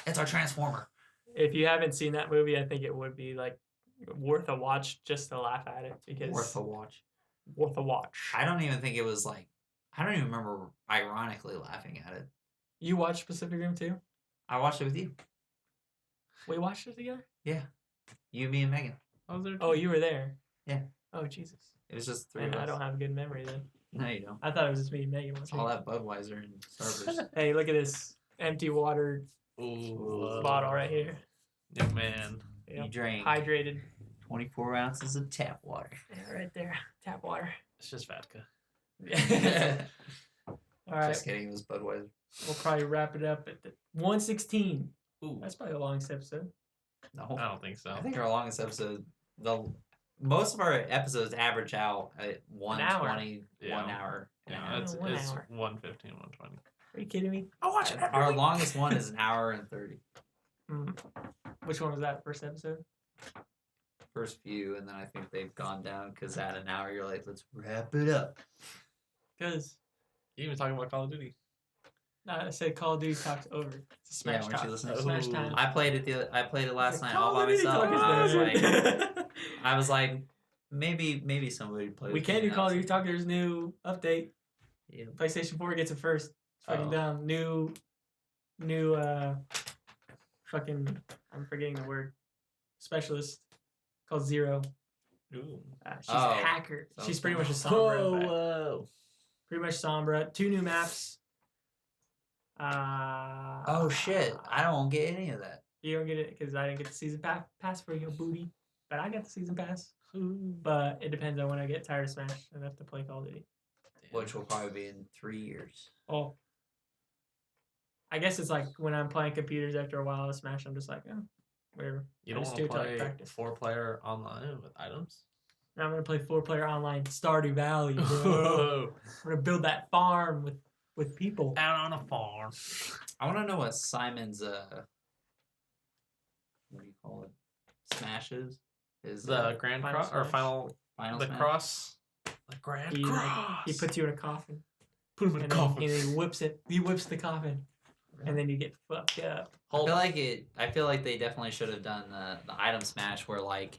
It's our transformer. if you haven't seen that movie, I think it would be like worth a watch just to laugh at it because Worth a watch. worth a watch. I don't even think it was like. I don't even remember ironically laughing at it. You watched Pacific Rim 2? I watched it with you. We watched it together. Yeah. You, me, and Megan. I was there Oh, too. you were there. Yeah. Oh Jesus. It was just three Man, of us. I don't have a good memory then. No, you don't. I thought it was just me and Megan. It's all that Budweiser and Starburst. Hey, look at this empty water Ooh, bottle right here. New man. You Yep. drank Hydrated. 24 ounces of tap water. Yeah, right there. Tap water. It's just vodka. All right. Just kidding, it was Budweiser. We'll probably wrap it up at the 116. Ooh, That's probably the longest episode. No. I don't think so. I think our longest episode, most of our episodes average out at 120, Yeah. 1 hour. Yeah, it's 1 it's hour. 115, 120. Are you kidding me? I watch it every Our week. longest one is an hour and 30. Which one was that? First episode? First few, and then I think they've gone down because at an hour you're like, let's wrap it up. Because You even talking about Call of Duty? I said Call of Duty talks over. It's a Yeah, smash weren't you talk. listening? Smash Ooh. time. I played it last night all Call by of Duty myself. talk And is better. I was like, maybe somebody would play. We with can't me do now. Call of Duty talk. There's new update. Yeah. PlayStation 4 gets it first. It's fucking Oh. dumb. New fucking I'm forgetting the word. Specialist called Zero. Ooh. She's Oh. a hacker. Sounds She's pretty much a fun. Sombra. but- whoa. Pretty much Sombra. 2 new maps. Oh shit! I don't get any of that. You don't get it because I didn't get the season pass for your booty. But I got the season pass. But it depends on when I get tired of Smash enough to play Call of Duty. Which will probably be in 3 years. Oh. I guess it's like when I'm playing computers after a while of Smash, I'm just like, oh, whatever. You I don't just want to do it till I play practice. 4-player online with items? And I'm gonna play 4-player online Stardew Valley, bro. Whoa. I'm gonna build that farm with people. Out on a farm. I want to know what Simon's what do you call it? Smash is? His The Grand Final Cross or Smash? final final the smash? cross. The Grand He Cross. puts you in a coffin. Put him in a And then, coffin. and then he whips it. He whips the coffin. And then you get fucked up. Hold I feel like they definitely should have done the item smash where like,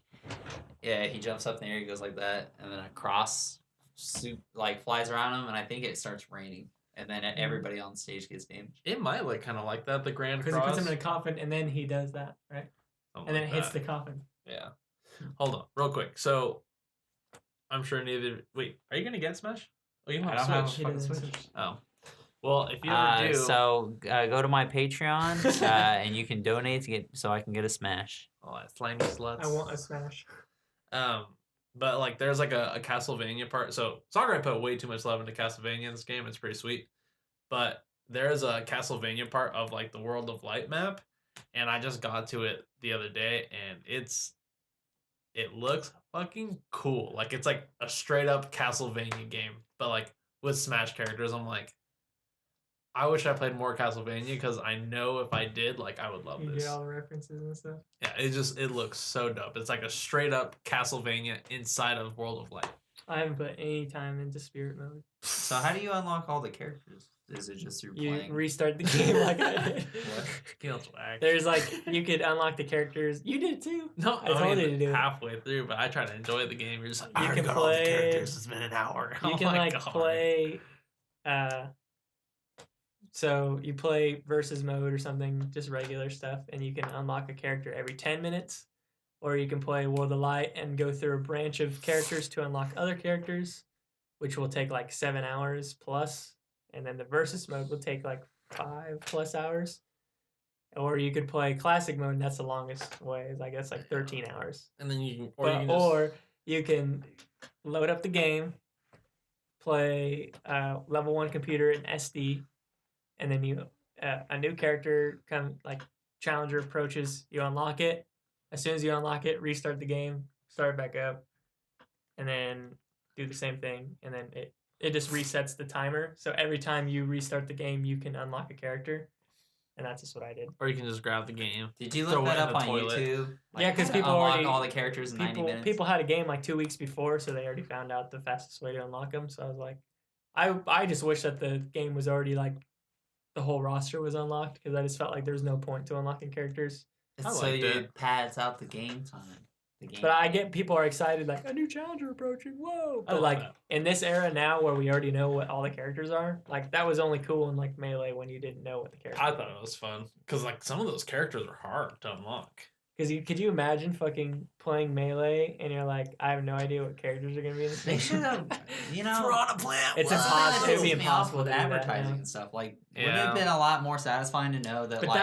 yeah, he jumps up in the air, he goes like that, and then a cross suit like flies around him, and I think it starts raining, and then everybody on stage gets damaged. It might look kind of like that, the Grand Because Cross. he puts him in a coffin and then he does that, right? Something And then it like hits that. the coffin. Yeah. Hold on, real quick. So, I'm sure neither. Wait, are you gonna get Smash? Oh, you don't I have don't have Switch. He fucking doesn't Switch. switch. Oh, well, if you ever do, So go to my Patreon and you can donate to get so I can get a Smash. oh, that slimy sluts. I want a Smash. But like, there's like a Castlevania part. So Sakurai put way too much love into Castlevania in this game. It's pretty sweet. But there's a Castlevania part of like the World of Light map, and I just got to it the other day, and it looks fucking cool. Like it's like a straight up Castlevania game, but like with Smash characters. I'm like, I wish I played more Castlevania because I know if I did, like I would love You this. get all the references and stuff. Yeah, it looks so dope. It's like a straight up Castlevania inside of World of Light. I haven't put any time into spirit mode. So how do you unlock all the characters? Is it just through You playing? restart the game like I did. Guilt whack. There's like you could unlock the characters. You did too. No, I told mean, you to do it. halfway through, but I try to enjoy the game. You're just like, You I already can got all the play- characters. It's been an hour. You Oh can my like God. play so you play versus mode or something, just regular stuff, and you can unlock a character every 10 minutes, or you can play World of Light and go through a branch of characters to unlock other characters, which will take like 7 hours plus, and then the versus mode will take like 5+ hours. Or you could play classic mode, and that's the longest way. Is I guess like 13 hours. And then you can, Or you can load up the game, play level 1 computer in SD, and then you a new character like challenger approaches, you unlock it. As soon as you unlock it, restart the game, start it back up, and then do the same thing, and then it just resets the timer. So every time you restart the game, you can unlock a character. And that's just what I did. Or you can just grab the game. Did you look that up on YouTube? Like, yeah, because people unlock already all the characters in 90 minutes. People had a game like 2 weeks before, so they already found out the fastest way to unlock them. So I was like, I just wish that the game was already like the whole roster was unlocked, because I just felt like there's no point to unlocking characters. So it pads out the game time. But I get people are excited, like a new challenger approaching. Whoa! But like in this era now, where we already know what all the characters are, like that was only cool in like Melee when you didn't know what the characters. I thought it was fun because like some of those characters are hard to unlock. Because could you imagine fucking playing Melee and you're like, I have no idea what characters are gonna be in this game. They should have, throw on a plant. It's impossible. It'd be impossible with to do advertising that and stuff. Like, wouldn't it have been a lot more satisfying to know that? But like,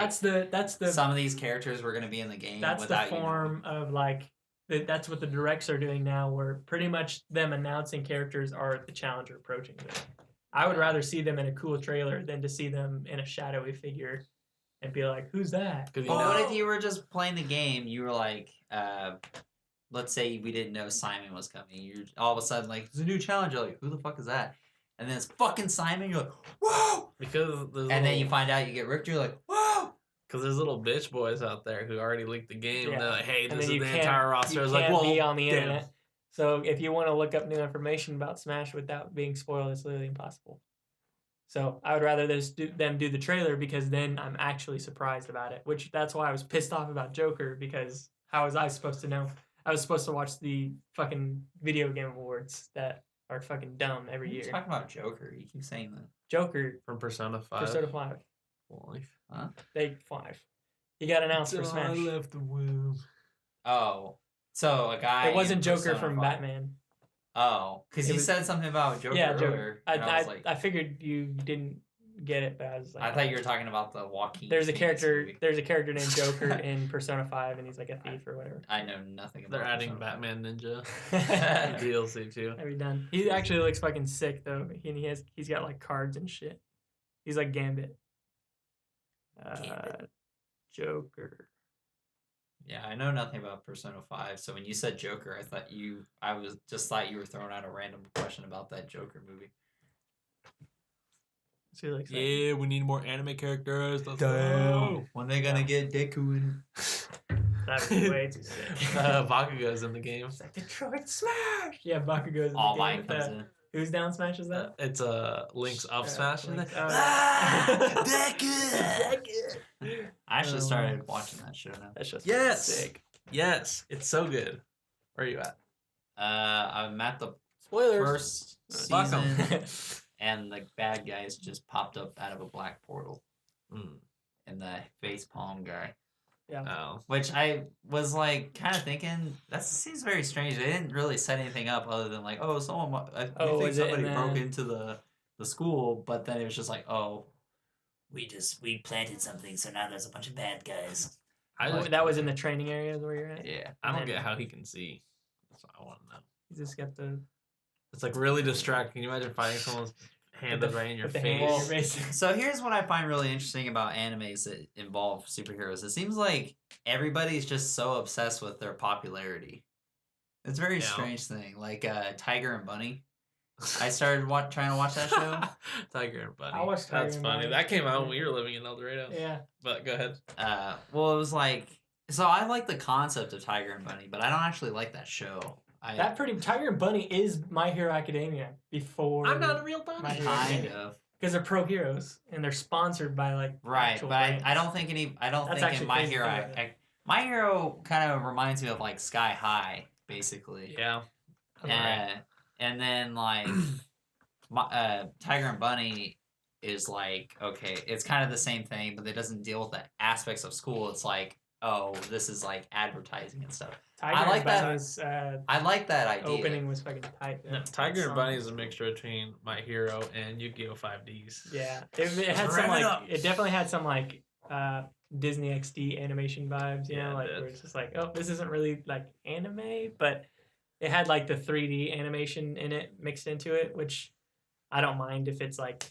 that's the some of these characters were gonna be in the game. That's the form of like. That's what the directs are doing now, where pretty much them announcing characters are the challenger approaching them. I would rather see them in a cool trailer than to see them in a shadowy figure and be like, who's that? But what if you were just playing the game, you were like, let's say we didn't know Simon was coming. You're all of a sudden like, there's a new challenger. Like, who the fuck is that? And then it's fucking Simon. You're like, whoa! Then you find out you get ripped. You're like, whoa! Because there's little bitch boys out there who already leaked the game. Yeah. And they're like, hey, this is the can't- entire roster. You I was can't like, be well, on the internet. So if you want to look up new information about Smash without being spoiled, it's literally impossible. So I would rather them do the trailer, because then I'm actually surprised about it. Which that's why I was pissed off about Joker, because how was I supposed to know? I was supposed to watch the fucking video game awards that are fucking dumb every year. You're talking about Joker. You keep saying that. Joker from Persona 5. Persona 5. Huh? They 5. He got announced for Smash. I left the womb. Oh, so a guy. It wasn't Joker Persona from 5. Batman. Oh, because you said something about Joker earlier. I figured you didn't get it, but I was like, I thought you were talking about the Joaquin. There's a character. Movie. There's a character named Joker in Persona 5, and he's like a thief or whatever. I know nothing about. They're adding Persona 5. Batman Ninja DLC too. Are we done? He actually looks fucking sick though. He's got like cards and shit. He's like Gambit. Joker. Yeah, I know nothing about Persona 5. So when you said Joker, I thought you were throwing out a random question about that Joker movie. So like, yeah, we need more anime characters. Let's go. Damn. When they gonna get Deku in? That'd be way too sick. Bakugo's in the game. It's like Detroit Smash. Yeah, Bakugo's in the All game. Might with comes that. in. Who's down Smash is that? It's Link's up smash. Link's Isn't it? Deku. I actually started watching that show now. That's just Yes. sick. Yes, it's so good. Where are you at? I'm at the Spoilers. first Fuck 'em. season, and the bad guys just popped up out of a black portal, and the face palm guy. Yeah. Oh. Which I was like kind of thinking, that seems very strange. They didn't really set anything up other than like, oh, I think somebody broke into the school, but then it was just like, oh, we planted something, so now there's a bunch of bad guys. That was in the training areas where you're at? Yeah. I don't get how he can see. That's what I want to know. You just got the... It's like really distracting. Can you imagine finding someone's hand right in your face? So here's what I find really interesting about animes that involve superheroes. It seems like everybody's just so obsessed with their popularity. It's a very strange thing. Like Tiger and Bunny. I started trying to watch that show. Tiger and Bunny. I watched Tiger That's and funny. Bunny. That came out when we were living in El Dorado. Yeah. But go ahead. Well, it was like, so I like the concept of Tiger and Bunny, but I don't actually like that show. Tiger and Bunny is My Hero Academia before. I'm not a real bunny. My Hero Kind Academia. of. Because they're pro heroes and they're sponsored by like Right, actual but brands. I don't think in My crazy Hero, to think about My Hero kind of reminds me of like Sky High, basically. Yeah. And then like Tiger and Bunny is like, okay, it's kind of the same thing, but it doesn't deal with the aspects of school. It's like oh, this is like advertising and stuff. Tiger like that. Bunny's, I like that idea. opening was fucking tight. No, though. Tiger and That Bunny song is a was mixture between My Hero and Yu-Gi-Oh! 5Ds. Yeah, it had some Rev it like up. it definitely had some like Disney XD animation vibes, you Yeah, know, it like did. where it's just like, oh, this isn't really like anime, but it had like the 3D animation in it mixed into it, which I don't mind if it's like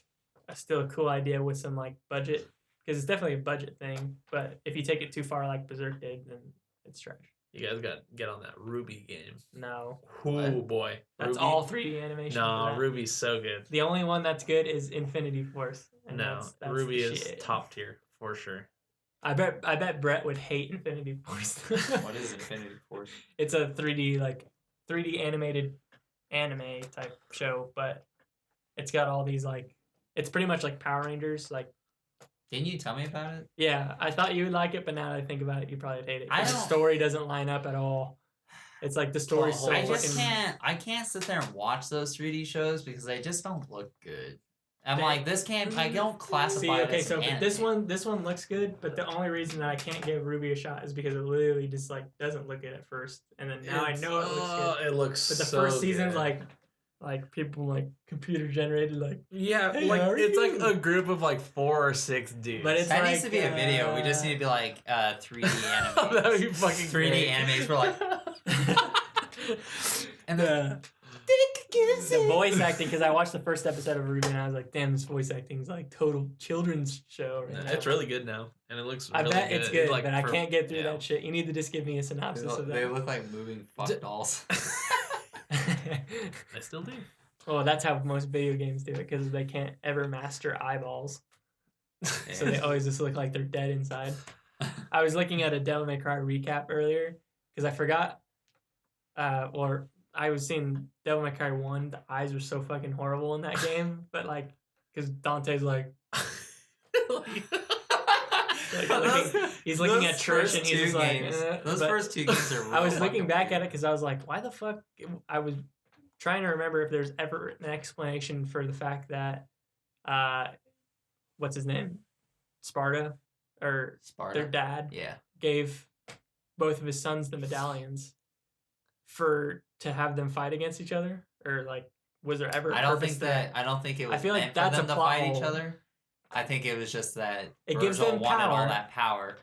still a cool idea with some like budget, because it's definitely a budget thing. But if you take it too far, like Berserk did, then it's trash. You guys got to get on that Ruby game. No, Oh boy, that's Ruby? all 3D animation. for No, that. Ruby's so good. The only one that's good is Infinity Force. And No, that's Ruby the is shit. top tier for sure. I bet Brett would hate Infinity Force. What is Infinity Force? It's a 3D animated anime type show, but it's got all these like it's pretty much like Power Rangers. Like, Didn't you tell me about it? yeah, I thought you would like it, but now that I think about it, you probably hate it. I 'Cause the don't- story doesn't line up at all. It's like the story's so I fucking. just can't. I can't sit there and watch those 3D shows because they just don't look good. I'm They- like, this can't. I don't classify See, it okay, as so anime. this one looks good, but the only reason that I can't give Ruby a shot is because it literally just like doesn't look good at first, and then now I know it looks good. It looks. But the so first season's good. like people like computer generated like. Yeah, Hey, like how are it's like you? a group of like 4 or 6 dudes. But it's That needs like, to be a video. We just need to be like 3D anime. That would be fucking 3D great. animes for like. And then the voice acting, because I watched the first episode of Ruby and I was like, damn, this voice acting is like total children's show. Right now. It's really good now, and it looks. I really bet it's good, like, but I for- can't get through yeah. that shit. You need to just give me a synopsis of they that. look like moving fuck dolls. I still do. Well, that's how most video games do it, because they can't ever master eyeballs. So they always just look like they're dead inside. I was looking at a Devil May Cry recap earlier because I forgot, or I was seeing Devil May Cry 1. The eyes were so fucking horrible in that game, but like, because Dante's like he's looking at church and he's just like, those but first 2 games are. I was real looking fucking back weird. at it because I was like, why the fuck? I was trying to remember if there's ever an explanation for the fact that, what's his name? Sparta, or Sparta. their dad Yeah. gave both of his sons the medallions to have them fight against each other, or like, was there ever? I don't think that. I don't think it was I feel like meant that's for a them to plot fight each hole. other. I think it was just that It gives Virgil them wanted all power, that power.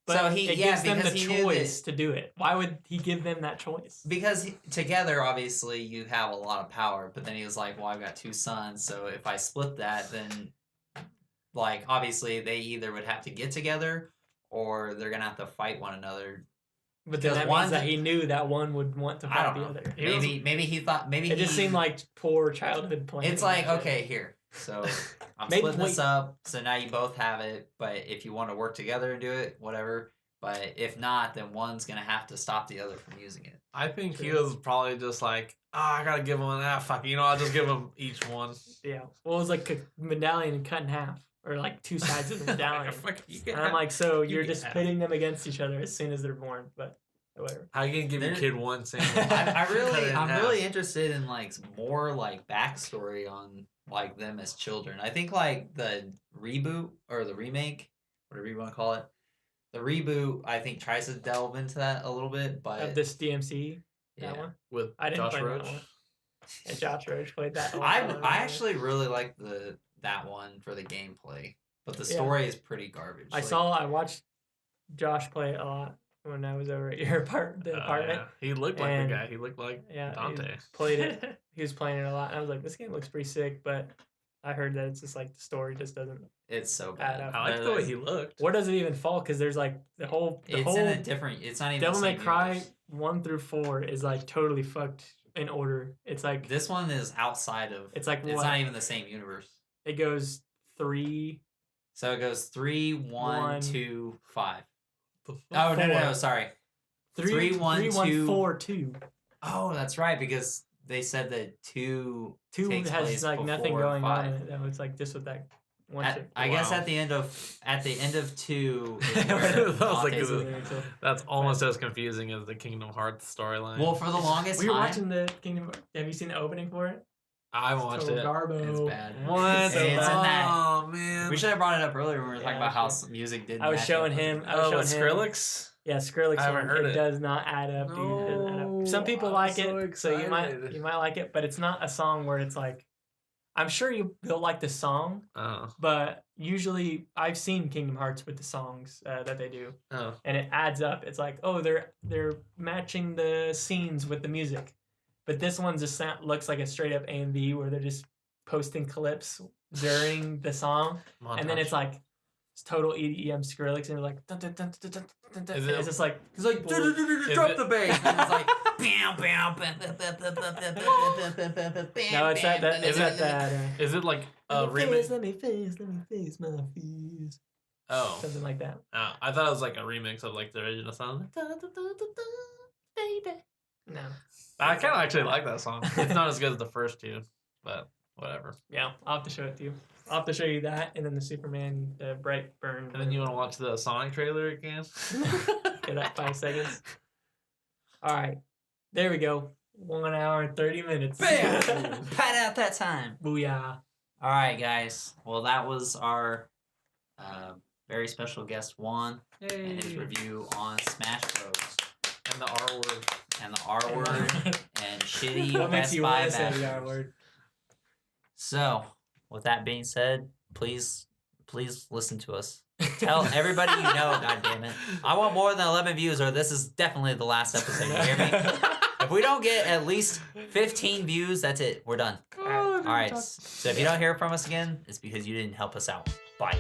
But So he, it yeah, gives them the because he knew choice that, to do it. Why would he give them that choice? because together, obviously, you have a lot of power. But then he was like, "Well, I've got 2 sons, so if I split that, then, like, obviously, they either would have to get together, or they're gonna have to fight one another." But then Because that one- means that he knew that one would want to I fight don't the know. other. Maybe he thought maybe It just he- seemed like poor childhood planning. it's like, and shit. okay, here. So I'm Maybe- splitting this wait. up. So now you both have it. But if you want to work together and do it, whatever. But if not, then one's gonna have to stop the other from using it. I think he True. was probably just like, I gotta give him fuck it, I'll just give him each one. Yeah. Well, it was like a medallion cut in half, or like 2 sides of the medallion. Fuck, you can And I'm have- like, so you you're can just have- pitting them against each other as soon as they're born, but whatever. how you gonna give your There- kid one sandwich? I'm really interested in like more like backstory on like them as children. I think like the reboot or the remake, whatever you want to call it, the reboot I think tries to delve into that a little bit, but Of this DMC, that yeah. one. with I didn't Josh play Roach. that one. And Josh Roach played that one. I actually really like that one for the gameplay, but the Yeah. story is pretty garbage. I watched Josh play it a lot when I was over at your apartment. Yeah. He looked like And- the guy. He looked like Yeah, Dante. played it. He was playing it a lot, and I was like, "This game looks pretty sick," but I heard that it's just like the story just doesn't. It's so Add bad. up. I like the way There's- he looked. Where does it even fall? Because there's like the whole It's in a different. It's not even. Devil the May same Cry universe. 1 through 4 is like totally fucked in order. It's like This one is outside of. it's like It's what? not even the same universe. It goes 3, So it goes 3, 1, One. 2, 5. The fuck? Oh no, Four. sorry. 3, 3, 1, 2. 4, 2. Oh, that's right because they said that 2 2 takes has place like nothing before going on 5. in it. Though. It's like just with that one. At, chick. I guess Wow. at the end of 2 is That where was like Dante's a- in. Lyrics of- That's almost as confusing as the Kingdom Hearts storyline. Well, for the longest We were time, watching the Kingdom. Have you seen the opening for it? I watched Total it. Garbo. it's bad. What? So It's in bad. that. Oh man. We should have brought it up earlier when we were talking Yeah, about how sure. music didn't. I was match showing up with him. it. I was Oh, with showing him. Skrillex. Yeah, Skrillex I haven't one, heard it it. does not add up, dude. It doesn't add up. Some No, people I'm like so it, so you excited. might like it, but it's not a song where it's like. I'm sure you'll like the song, but usually I've seen Kingdom Hearts with the songs that they do, and it adds up. It's like, oh, they're matching the scenes with the music, but this one just looks like a straight up AMV where they're just posting clips during the song, and then it's like it's total EDM Skrillex, and they're like, dun, dun, dun, dun, dun, dun, dun, and it's just like It's like drop the bass. And it's like bam, bam, bam, bam, bam, bam, bam, bam, bam, bam, bam, bam. no, it's that. Is that? Is it like a remix? Let me face my fears. Oh, Something like that. I thought it was like a remix of like the original song. Baby. No. I kind of actually like that song. It's not as good as the first two, but whatever. Yeah, I'll have to show it to you. I'll have to show you that, and then the Superman, the Brightburn. And then you want to watch the Sonic trailer again? Okay, that 5 seconds. All right, there we go. 1 hour and 30 minutes. Bam! Pat out that time. Booyah. All right, guys. Well, that was our very special guest Juan and his review on Smash Bros. And the R word. And the R word and shitty What makes Best you Buy want to say the batteries. R word? So, with that being said, please listen to us. Tell everybody you know, goddammit. I want more than 11 views, or this is definitely the last episode. You hear me? If we don't get at least 15 views, that's it. We're done. All right. So if you don't hear from us again, it's because you didn't help us out. Bye.